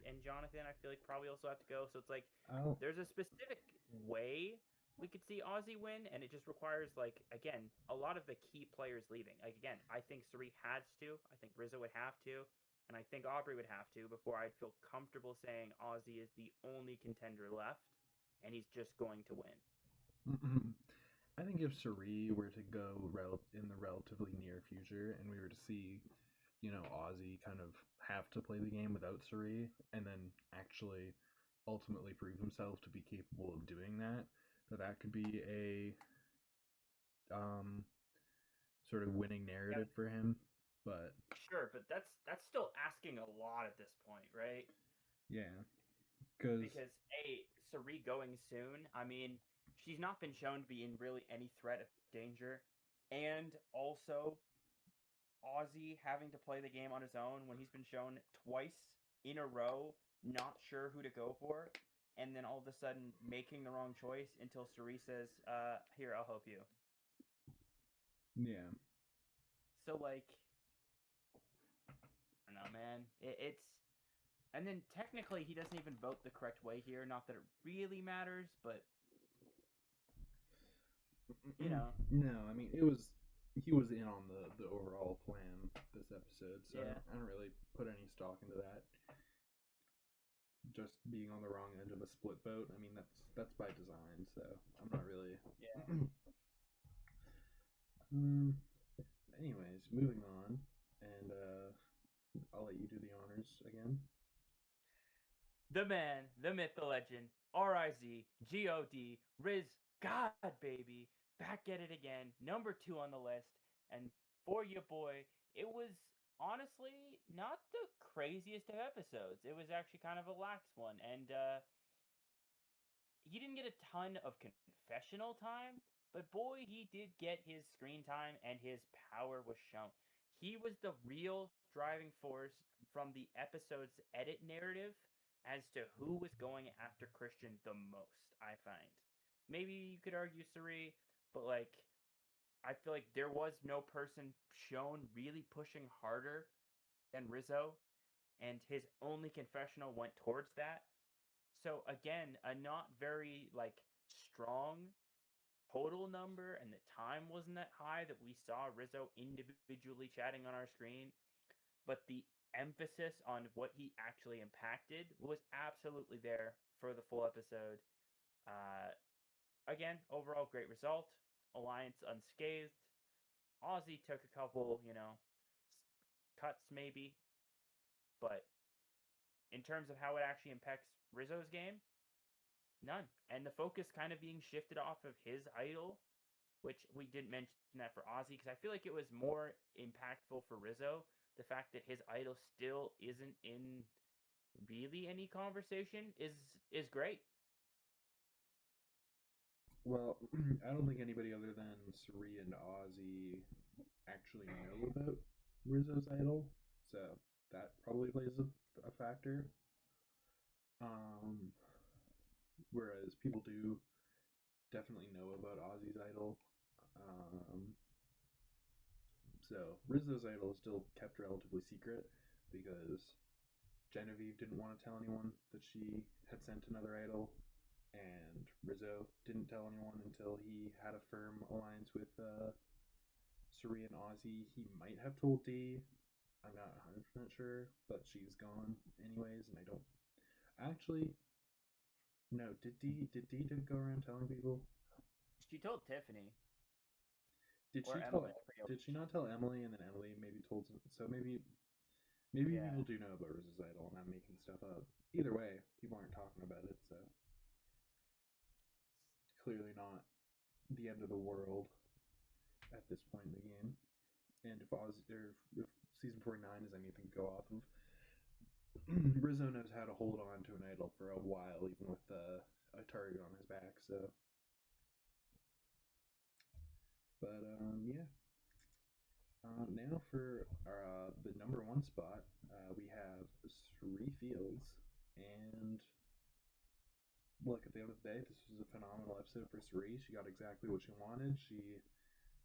Speaker 2: and Jonathan, I feel like probably also have to go. So it's like
Speaker 1: Oh,
Speaker 2: there's a specific way we could see Aussie win, and it just requires like again a lot of the key players leaving. Like again, I think Sari has to. I think Rizzo would have to, and I think Aubrey would have to before I'd feel comfortable saying Aussie is the only contender left, and he's just going to win.
Speaker 1: I think if Suri were to go in the relatively near future, and we were to see, Ozzy kind of have to play the game without Suri, and then actually ultimately prove himself to be capable of doing that, that could be a um, sort of winning
Speaker 2: Yeah,
Speaker 1: narrative for him. But
Speaker 2: sure, but that's still asking a lot at this point, right?
Speaker 1: yeah, because
Speaker 2: Because Sari going soon. I mean, she's not been shown to be in really any threat of danger, and also Ozzy having to play the game on his own when he's been shown twice in a row, not sure who to go for, and then all of a sudden making the wrong choice until Sari says, "Here, I'll help you."
Speaker 1: yeah,
Speaker 2: So like, I don't know, man. It's and then technically he doesn't even vote the correct way here. Not that it really matters, but you know,
Speaker 1: no, I mean he was in on the overall plan this episode, so
Speaker 2: yeah.
Speaker 1: I don't really put any stock into that. Just being on the wrong end of a split vote, I mean that's by design, so I'm not really.
Speaker 2: Yeah.
Speaker 1: um, Anyways, moving on, and I'll let you do the honors again.
Speaker 2: The man, the myth, the legend, RIZ, Riz, God, baby, back at it again, number 2 on the list. And for your boy, it was honestly not the craziest of episodes. It was actually kind of a lax one. And he didn't get a ton of confessional time, but boy, he did get his screen time and his power was shown. He was the real driving force from the episode's edit narrative as to who was going after Christian the most, I find. Maybe you could argue Suri, but like, I feel like there was no person shown really pushing harder than Rizzo, and his only confessional went towards that. So again, a not very like strong total number, and the time wasn't that high that we saw Rizzo individually chatting on our screen, but the emphasis on what he actually impacted was absolutely there for the full episode. Uh, Again, overall great result. Alliance unscathed. Aussie took a couple, cuts maybe, but in terms of how it actually impacts Rizzo's game, none. And the focus kind of being shifted off of his idol, which we didn't mention that for Ozzy, because I feel like it was more impactful for Rizzo. The fact that his idol still isn't in really any conversation is great.
Speaker 1: Well, I don't think anybody other than Suri and Ozzy actually know about Rizzo's idol, so that probably plays a factor. Um, Whereas people do definitely know about Ozzy's idol. Um, so Rizzo's idol is still kept relatively secret because Genevieve didn't want to tell anyone that she had sent another idol, and Rizzo didn't tell anyone until he had a firm alliance with Suri and Ozzy. He might have told Dee. I'm not 100% sure, but she's gone anyways, and I don't actually. No, did Dee go around telling people?
Speaker 2: She told Tiffany
Speaker 1: Did
Speaker 2: or
Speaker 1: she tell?
Speaker 2: Emily. I forget
Speaker 1: Did
Speaker 2: which.
Speaker 1: she not tell Emily, and then Emily maybe told? So maybe
Speaker 2: Yeah.
Speaker 1: people do know about Riz's idol, and I'm making stuff up. Either way, people aren't talking about it, so it's clearly not the end of the world at this point in the game. And if season 49 is anything to go off of, Rizzo knows how to hold on to an idol for a while, even with a target on his back. So, but yeah. Now for the number one spot, we have Sri Fields, and look, at the end of the day, this was a phenomenal episode for Sri. She got exactly what she wanted. She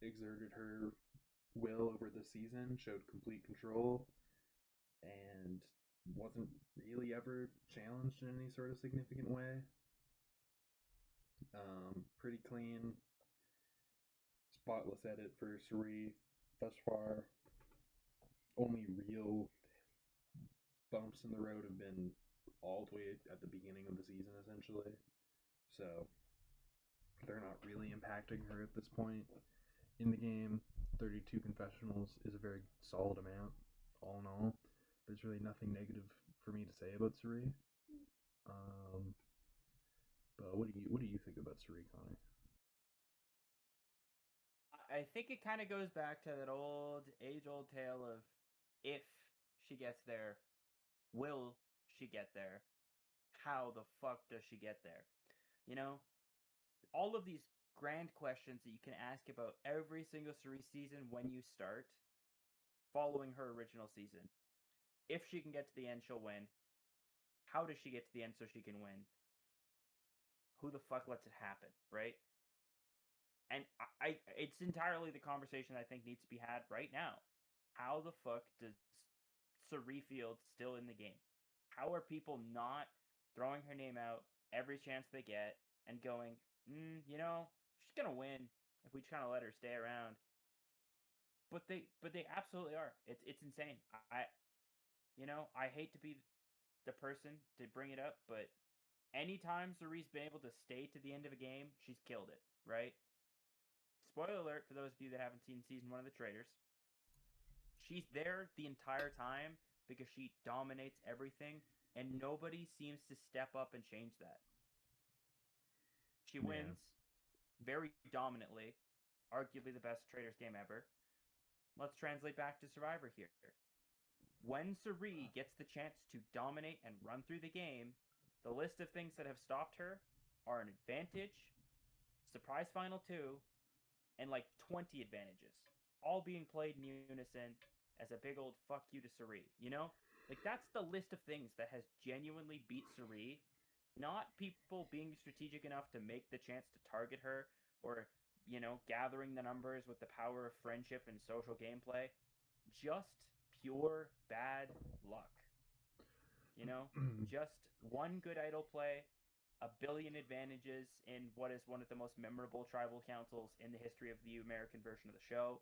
Speaker 1: exerted her will over the season, showed complete control, and wasn't really ever challenged in any sort of significant way. Pretty clean, spotless edit for Suri thus far. Only real bumps in the road have been all the way at the beginning of the season, essentially. So they're not really impacting her at this point in the game. 32 confessionals is a very solid amount, all in all. There's really nothing negative for me to say about Suri. But what do you think about Suri, Connor?
Speaker 2: I think it kind of goes back to that age-old tale of if she gets there, will she get there? How the fuck does she get there? You know, all of these grand questions that you can ask about every single Cerise season when you start, following her original season. If she can get to the end, she'll win. How does she get to the end so she can win? Who the fuck lets it happen, right? And it's entirely the conversation I think needs to be had right now. How the fuck does Cerie Field still in the game? How are people not throwing her name out every chance they get and going, she's gonna win if we just kind of let her stay around? But they absolutely are. It's insane. I hate to be the person to bring it up, but anytime Cerie's been able to stay to the end of a game, she's killed it, right? Spoiler alert for those of you that haven't seen season 1 of The Traitors. She's there the entire time because she dominates everything, and nobody seems to step up and change that. She wins very dominantly, arguably the best Traitors game ever. Let's translate back to Survivor here. When Cerie gets the chance to dominate and run through the game, the list of things that have stopped her are an advantage, surprise final 2, and like 20 advantages, all being played in unison as a big old fuck you to Cerie, Like, that's the list of things that has genuinely beat Cerie, not people being strategic enough to make the chance to target her, or, gathering the numbers with the power of friendship and social gameplay. Just pure bad luck. Just one good idle play, a billion advantages in what is one of the most memorable tribal councils in the history of the American version of the show.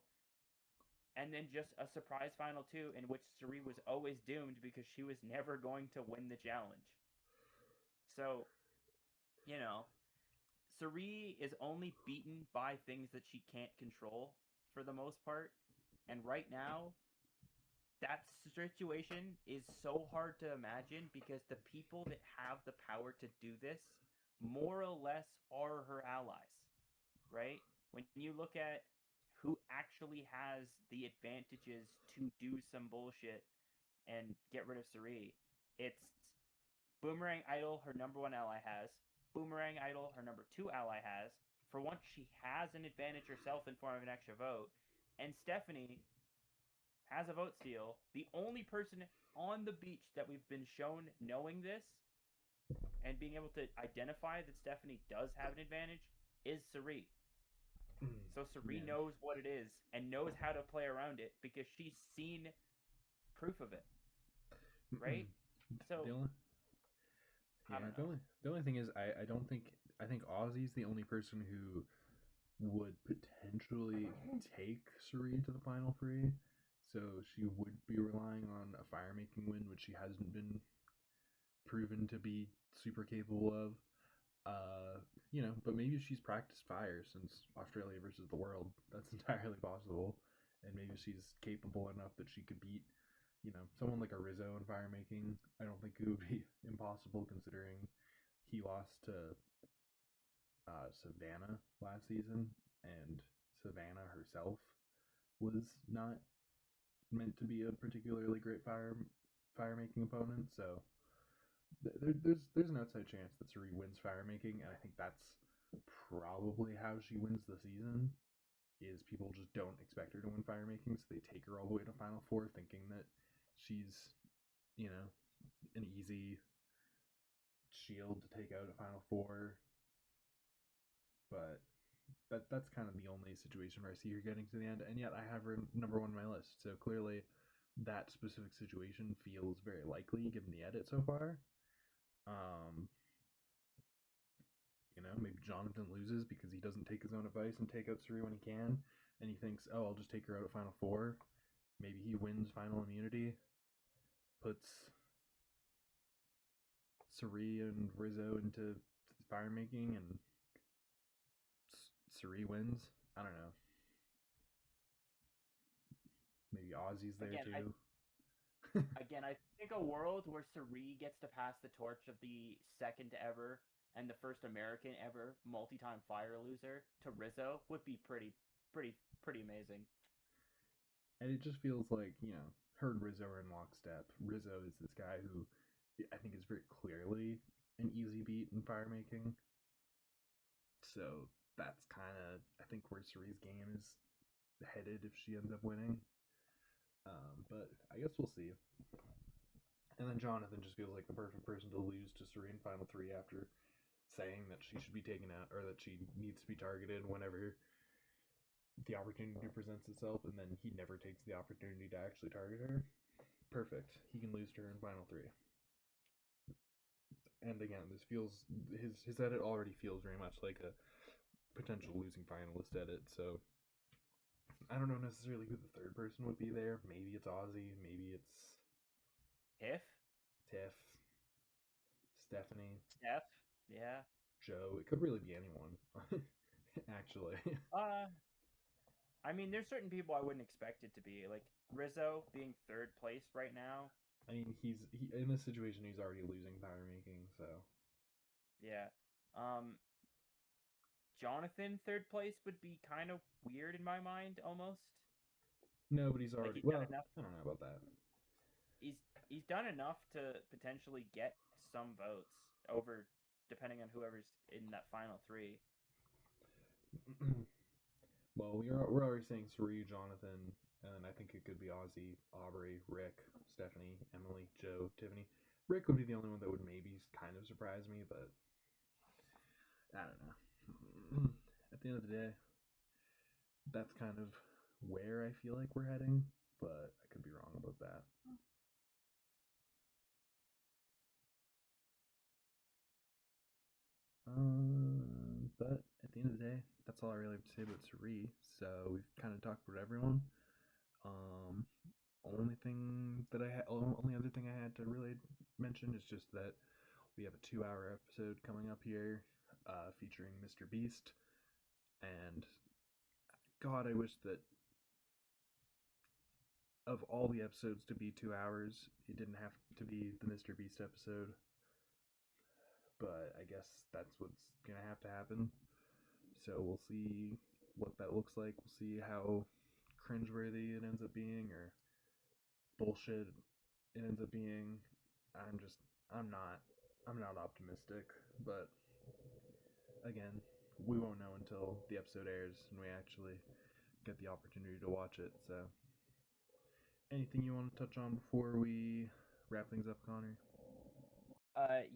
Speaker 2: And then just a surprise final 2 in which Cerie was always doomed because she was never going to win the challenge. So, Cerie is only beaten by things that she can't control for the most part. And right now, that situation is so hard to imagine because the people that have the power to do this more or less are her allies, right? When you look at who actually has the advantages to do some bullshit and get rid of Cerie, it's Boomerang Idol, her number 1 ally has. Boomerang Idol, her number 2 ally has. For once, she has an advantage herself in form of an extra vote. And Stephanie has a vote steal. The only person on the beach that we've been shown knowing this and being able to identify that Stephanie does have an advantage is Cerie. So Cerie knows what it is and knows how to play around it because she's seen proof of it, right? So
Speaker 1: the only thing is I don't think I think Ozzy's the only person who would potentially take Cerie to the final 3. So she would be relying on a fire making win, which she hasn't been proven to be super capable of. But maybe she's practiced fire since Australia versus the world. That's entirely possible. And maybe she's capable enough that she could beat, someone like a Rizzo in fire making. I don't think it would be impossible considering he lost to Savannah last season, and Savannah herself was not meant to be a particularly great fire making opponent. So there's an outside chance that Cerie wins fire making, and I think that's probably how she wins the season. Is people just don't expect her to win fire making, so they take her all the way to Final Four, thinking that she's an easy shield to take out at Final Four. But that's kind of the only situation where I see her getting to the end, and yet I have her number one on my list. So clearly, that specific situation feels very likely given the edit so far. Um, maybe Jonathan loses because he doesn't take his own advice and take out Suri when he can, and he thinks, oh, I'll just take her out at Final Four. Maybe he wins Final Immunity, puts Suri and Rizzo into fire making, and Suri wins. I don't know. Maybe Ozzy's there
Speaker 2: Again,
Speaker 1: too.
Speaker 2: I think a world where Suri gets to pass the torch of the second ever and the first American ever multi-time fire loser to Rizzo would be pretty amazing.
Speaker 1: And it just feels like, her and Rizzo are in lockstep. Rizzo is this guy who I think is very clearly an easy beat in fire making. So that's kind of, I think, where Suri's game is headed if she ends up winning. But I guess we'll see. And then Jonathan just feels like the perfect person to lose to Suri in Final Three after saying that she should be taken out or that she needs to be targeted whenever the opportunity presents itself, and then he never takes the opportunity to actually target her. Perfect. He can lose to her in Final Three. And again, this feels his edit already feels very much like a potential losing finalist edit. So I don't know necessarily who the third person would be there. Maybe it's Ozzy. Maybe it's
Speaker 2: If
Speaker 1: Tiff, Stephanie,
Speaker 2: Steph, yeah.
Speaker 1: Joe. It could really be anyone, actually.
Speaker 2: Uh, I mean, there's certain people I wouldn't expect it to be. Like Rizzo being third place right now.
Speaker 1: I mean, he in this situation. He's already losing power making, so
Speaker 2: Yeah. Um, Jonathan third place would be kind of weird in my mind, almost.
Speaker 1: no. But he's
Speaker 2: Like
Speaker 1: already
Speaker 2: he's done
Speaker 1: well.
Speaker 2: enough.
Speaker 1: I don't know about that.
Speaker 2: He's he's done enough to potentially get some votes over, depending on whoever's in that final three.
Speaker 1: Well, we're already saying Suri, Jonathan, and I think it could be Ozzy, Aubrey, Rick, Stephanie, Emily, Joe, Tiffany. Rick would be the only one that would maybe kind of surprise me, but I don't know. At the end of the day, that's kind of where I feel like we're heading, but I could be wrong about that. But at the end of the day, that's all I really have to say about Suri. So we've kind of talked about everyone. Um, only other thing I had to really mention is just that we have a 2-hour episode coming up here, featuring Mr. Beast, and God, I wish that of all the episodes to be 2 hours, it didn't have to be the Mr. Beast episode. But I guess that's what's gonna have to happen. So we'll see what that looks like. We'll see how cringeworthy it ends up being, or bullshit it ends up being. I'm just I'm not I'm not optimistic, but again, we won't know until the episode airs and we actually get the opportunity to watch it. So, anything you want to touch on before we wrap things up, Connor?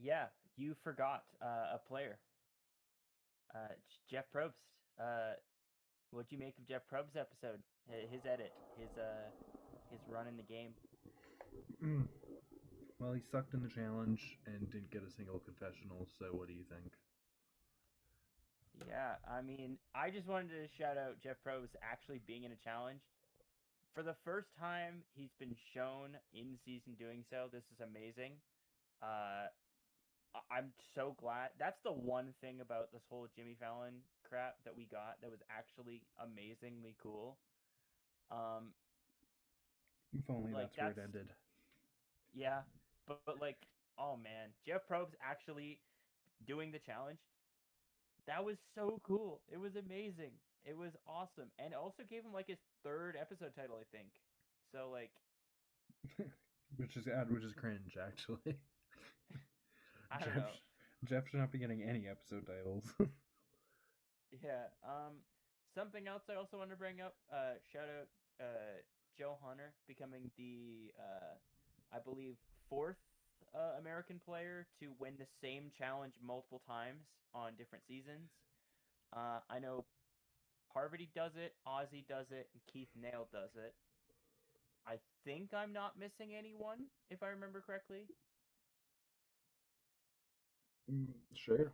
Speaker 2: Yeah, you forgot a player. Jeff Probst. What'd you make of Jeff Probst's episode? His edit, his run in the game.
Speaker 1: Well, he sucked in the challenge and didn't get a single confessional. So, what do you think?
Speaker 2: Yeah, I mean, I just wanted to shout out Jeff Probst actually being in a challenge. For the first time he's been shown in season doing so. This is amazing. Uh, I'm so glad. That's the one thing about this whole Jimmy Fallon crap that we got that was actually amazingly cool. Um,
Speaker 1: If only
Speaker 2: like
Speaker 1: that's where it
Speaker 2: that's
Speaker 1: ended.
Speaker 2: yeah, but like, oh man, Jeff Probst actually doing the challenge. That was so cool. It was amazing. It was awesome, and it also gave him like his third episode title, I think. So like,
Speaker 1: Which is cringe, actually.
Speaker 2: I don't
Speaker 1: Jeff
Speaker 2: know.
Speaker 1: Jeff should not be getting any episode titles.
Speaker 2: Yeah. Something else I also want to bring up. Shout out Joe Hunter becoming the I believe fourth American player to win the same challenge multiple times on different seasons. I know Parvati does it, Ozzy does it, and Keith Nail does it. I think I'm not missing anyone, if I remember correctly.
Speaker 1: Sure.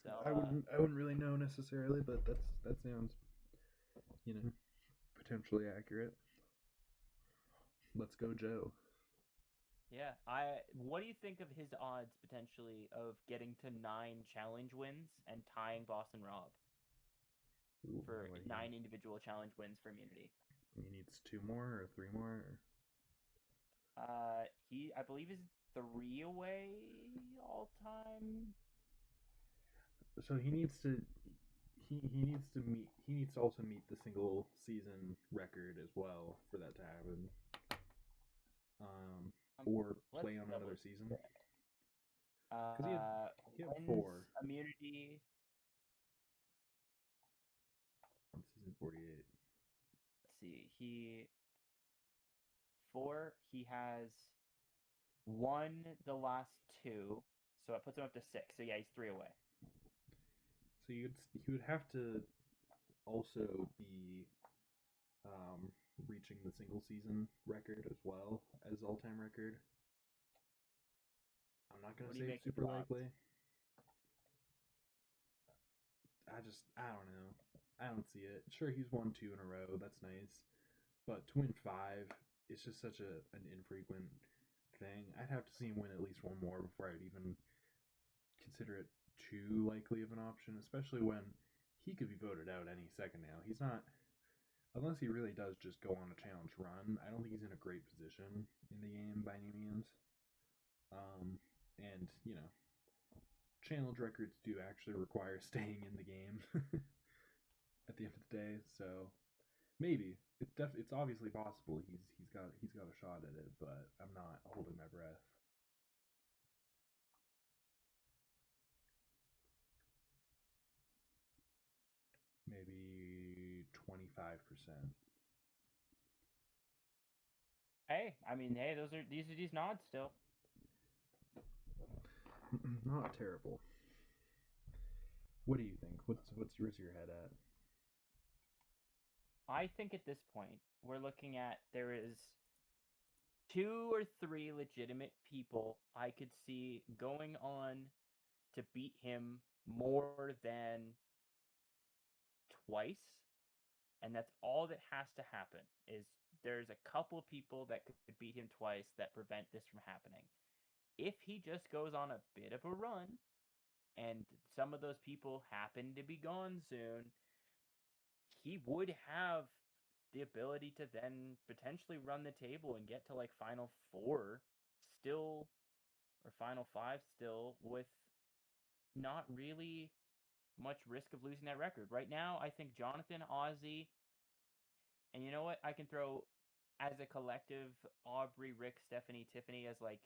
Speaker 2: So,
Speaker 1: I wouldn't really know necessarily, but that sounds, you know, potentially accurate. Let's go, Joe.
Speaker 2: yeah. What do you think of his odds potentially of getting to 9 challenge wins and tying Boston Rob
Speaker 1: Ooh,
Speaker 2: for
Speaker 1: what
Speaker 2: 9 individual challenge wins for immunity?
Speaker 1: he needs 2 more or 3 more.
Speaker 2: I believe is 3 away all time.
Speaker 1: So he needs to also meet the single season record as well for that to happen. Or
Speaker 2: Let's
Speaker 1: play on
Speaker 2: double
Speaker 1: another season
Speaker 2: check.
Speaker 1: because he had
Speaker 2: Wins
Speaker 1: 4
Speaker 2: immunity.
Speaker 1: on season 48.
Speaker 2: Let's see. He has won the last 2, so it puts him up to 6. So yeah, he's 3 away.
Speaker 1: So he would have to also be reaching the single season record as well as all time record. I'm not gonna
Speaker 2: What do you
Speaker 1: say
Speaker 2: make
Speaker 1: it's
Speaker 2: of
Speaker 1: super
Speaker 2: the odds?
Speaker 1: likely. I don't know. I don't see it. Sure, he's won 2 in a row. That's nice, but to win 5, it's just such an infrequent thing. I'd have to see him win at least 1 more before I'd even consider it too likely of an option, especially when he could be voted out any second now. He's not, unless he really does just go on a challenge run. I don't think he's in a great position in the game by any means. And challenge records do actually require staying in the game at the end of the day. So maybe it's obviously possible he's got a shot at it, but I'm not holding my breath. Maybe 25%.
Speaker 2: Hey, I mean, hey, these are these nods still.
Speaker 1: Not terrible. What do you think? Where's your head at?
Speaker 2: I think at this point we're looking at there is 2 or 3 legitimate people I could see going on to beat him more than twice, and that's all that has to happen. Is there's a couple of people that could beat him twice that prevent this from happening. If he just goes on a bit of a run and some of those people happen to be gone soon, he would have the ability to then potentially run the table and get to like final 4 still, or final 5 still, with not really much risk of losing that record. Right now, I think Jonathan, Ozzy, and you know what? I can throw as a collective Aubrey, Rick, Stephanie, Tiffany as like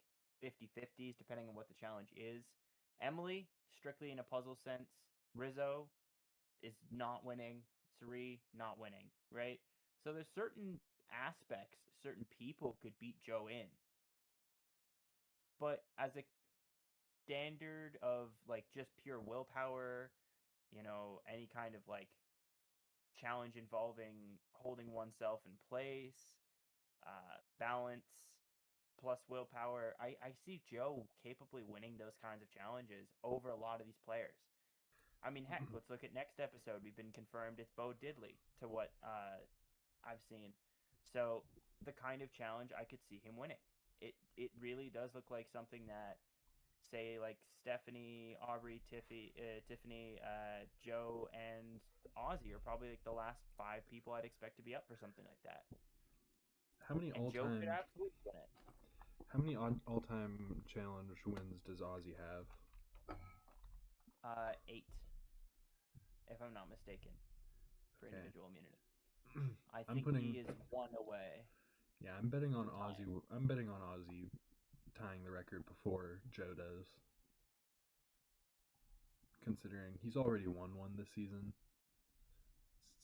Speaker 2: 50-50s, depending on what the challenge is. Emily, strictly in a puzzle sense. Rizzo is not winning. Sari, not winning, right? So there's certain aspects, certain people could beat Joe in. But as a standard of like just pure willpower, any kind of like challenge involving holding oneself in place, balance plus willpower, I see Joe capably winning those kinds of challenges over a lot of these players. I mean, heck, let's look at next episode. We've been confirmed it's Bo Diddley to what I've seen. So the kind of challenge I could see him winning. It really does look like something that, say, like Stephanie, Aubrey, Tiffany, Joe, and Ozzy are probably like the last 5 people I'd expect to be up for something like that.
Speaker 1: How many
Speaker 2: And
Speaker 1: all
Speaker 2: Joe could
Speaker 1: time
Speaker 2: absolutely win it.
Speaker 1: How many all time challenge wins does Ozzy have?
Speaker 2: 8, if I'm not mistaken, for
Speaker 1: Okay.
Speaker 2: individual immunity. I
Speaker 1: I'm
Speaker 2: think
Speaker 1: putting
Speaker 2: he is 1 away.
Speaker 1: Yeah, I'm betting on
Speaker 2: from
Speaker 1: Ozzy.
Speaker 2: tying.
Speaker 1: I'm betting on Ozzy tying the record before Joe does. Considering he's already won one this season.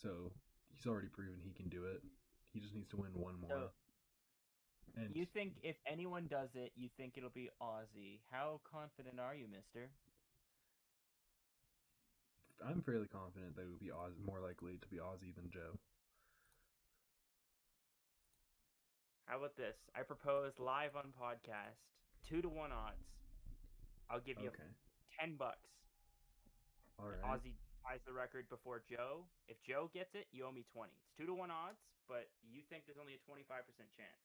Speaker 1: So he's already proven he can do it. He just needs to win one
Speaker 2: So
Speaker 1: more. And
Speaker 2: you think if anyone does it, you think it'll be Ozzy. How confident are you, mister?
Speaker 1: I'm fairly confident that it would be more likely to be Ozzy than Joe.
Speaker 2: How about this? I propose live on podcast 2-1 odds. I'll give you
Speaker 1: Okay.
Speaker 2: $10.
Speaker 1: All
Speaker 2: And
Speaker 1: right.
Speaker 2: Ozzy ties the record before Joe. If Joe gets it, you owe me 20. It's 2-1 odds, but you think there's only a 25% chance.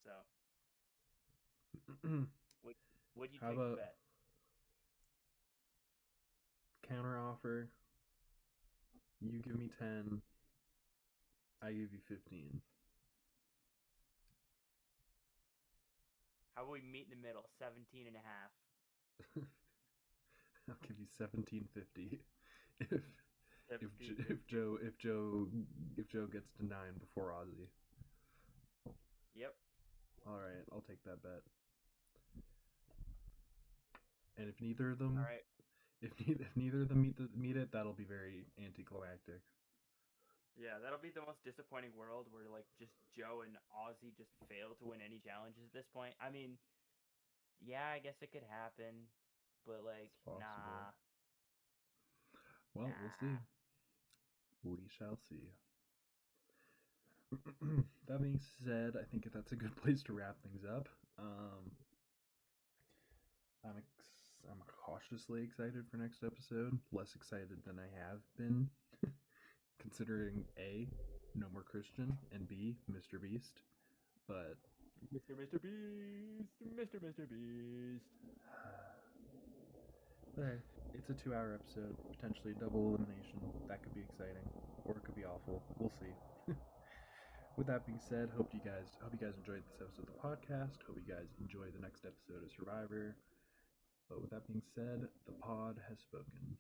Speaker 2: So, would would you
Speaker 1: How
Speaker 2: take the
Speaker 1: about
Speaker 2: bet?
Speaker 1: counter offer? You give me 10. I give you 15.
Speaker 2: How about we meet in the middle, 17 and a half?
Speaker 1: I'll give you 17.50 if if
Speaker 2: 17.50.
Speaker 1: Joe if Joe if Joe gets to 9 before Ozzy.
Speaker 2: Yep.
Speaker 1: All right, I'll take that bet. And if neither of
Speaker 2: All
Speaker 1: them
Speaker 2: right.
Speaker 1: if neither of them meet it, that'll be very anticlimactic.
Speaker 2: Yeah, that'll be the most disappointing world where like just Joe and Ozzy just fail to win any challenges at this point. I mean, yeah, I guess it could happen, but like,
Speaker 1: It's possible.
Speaker 2: nah,
Speaker 1: Well, we'll
Speaker 2: nah.
Speaker 1: see. We shall see. That being said, I think that's a good place to wrap things up. Um, I'm cautiously excited for next episode. Less excited than I have been, considering A, no more Christian, and B, Mr. Beast. But
Speaker 2: Mr. Beast, Mr. Beast.
Speaker 1: hey, it's a 2-hour episode, potentially double elimination. That could be exciting, or it could be awful. We'll see. With that being said, hope you guys enjoyed this episode of the podcast. Hope you guys enjoy the next episode of Survivor. But with that being said, the pod has spoken.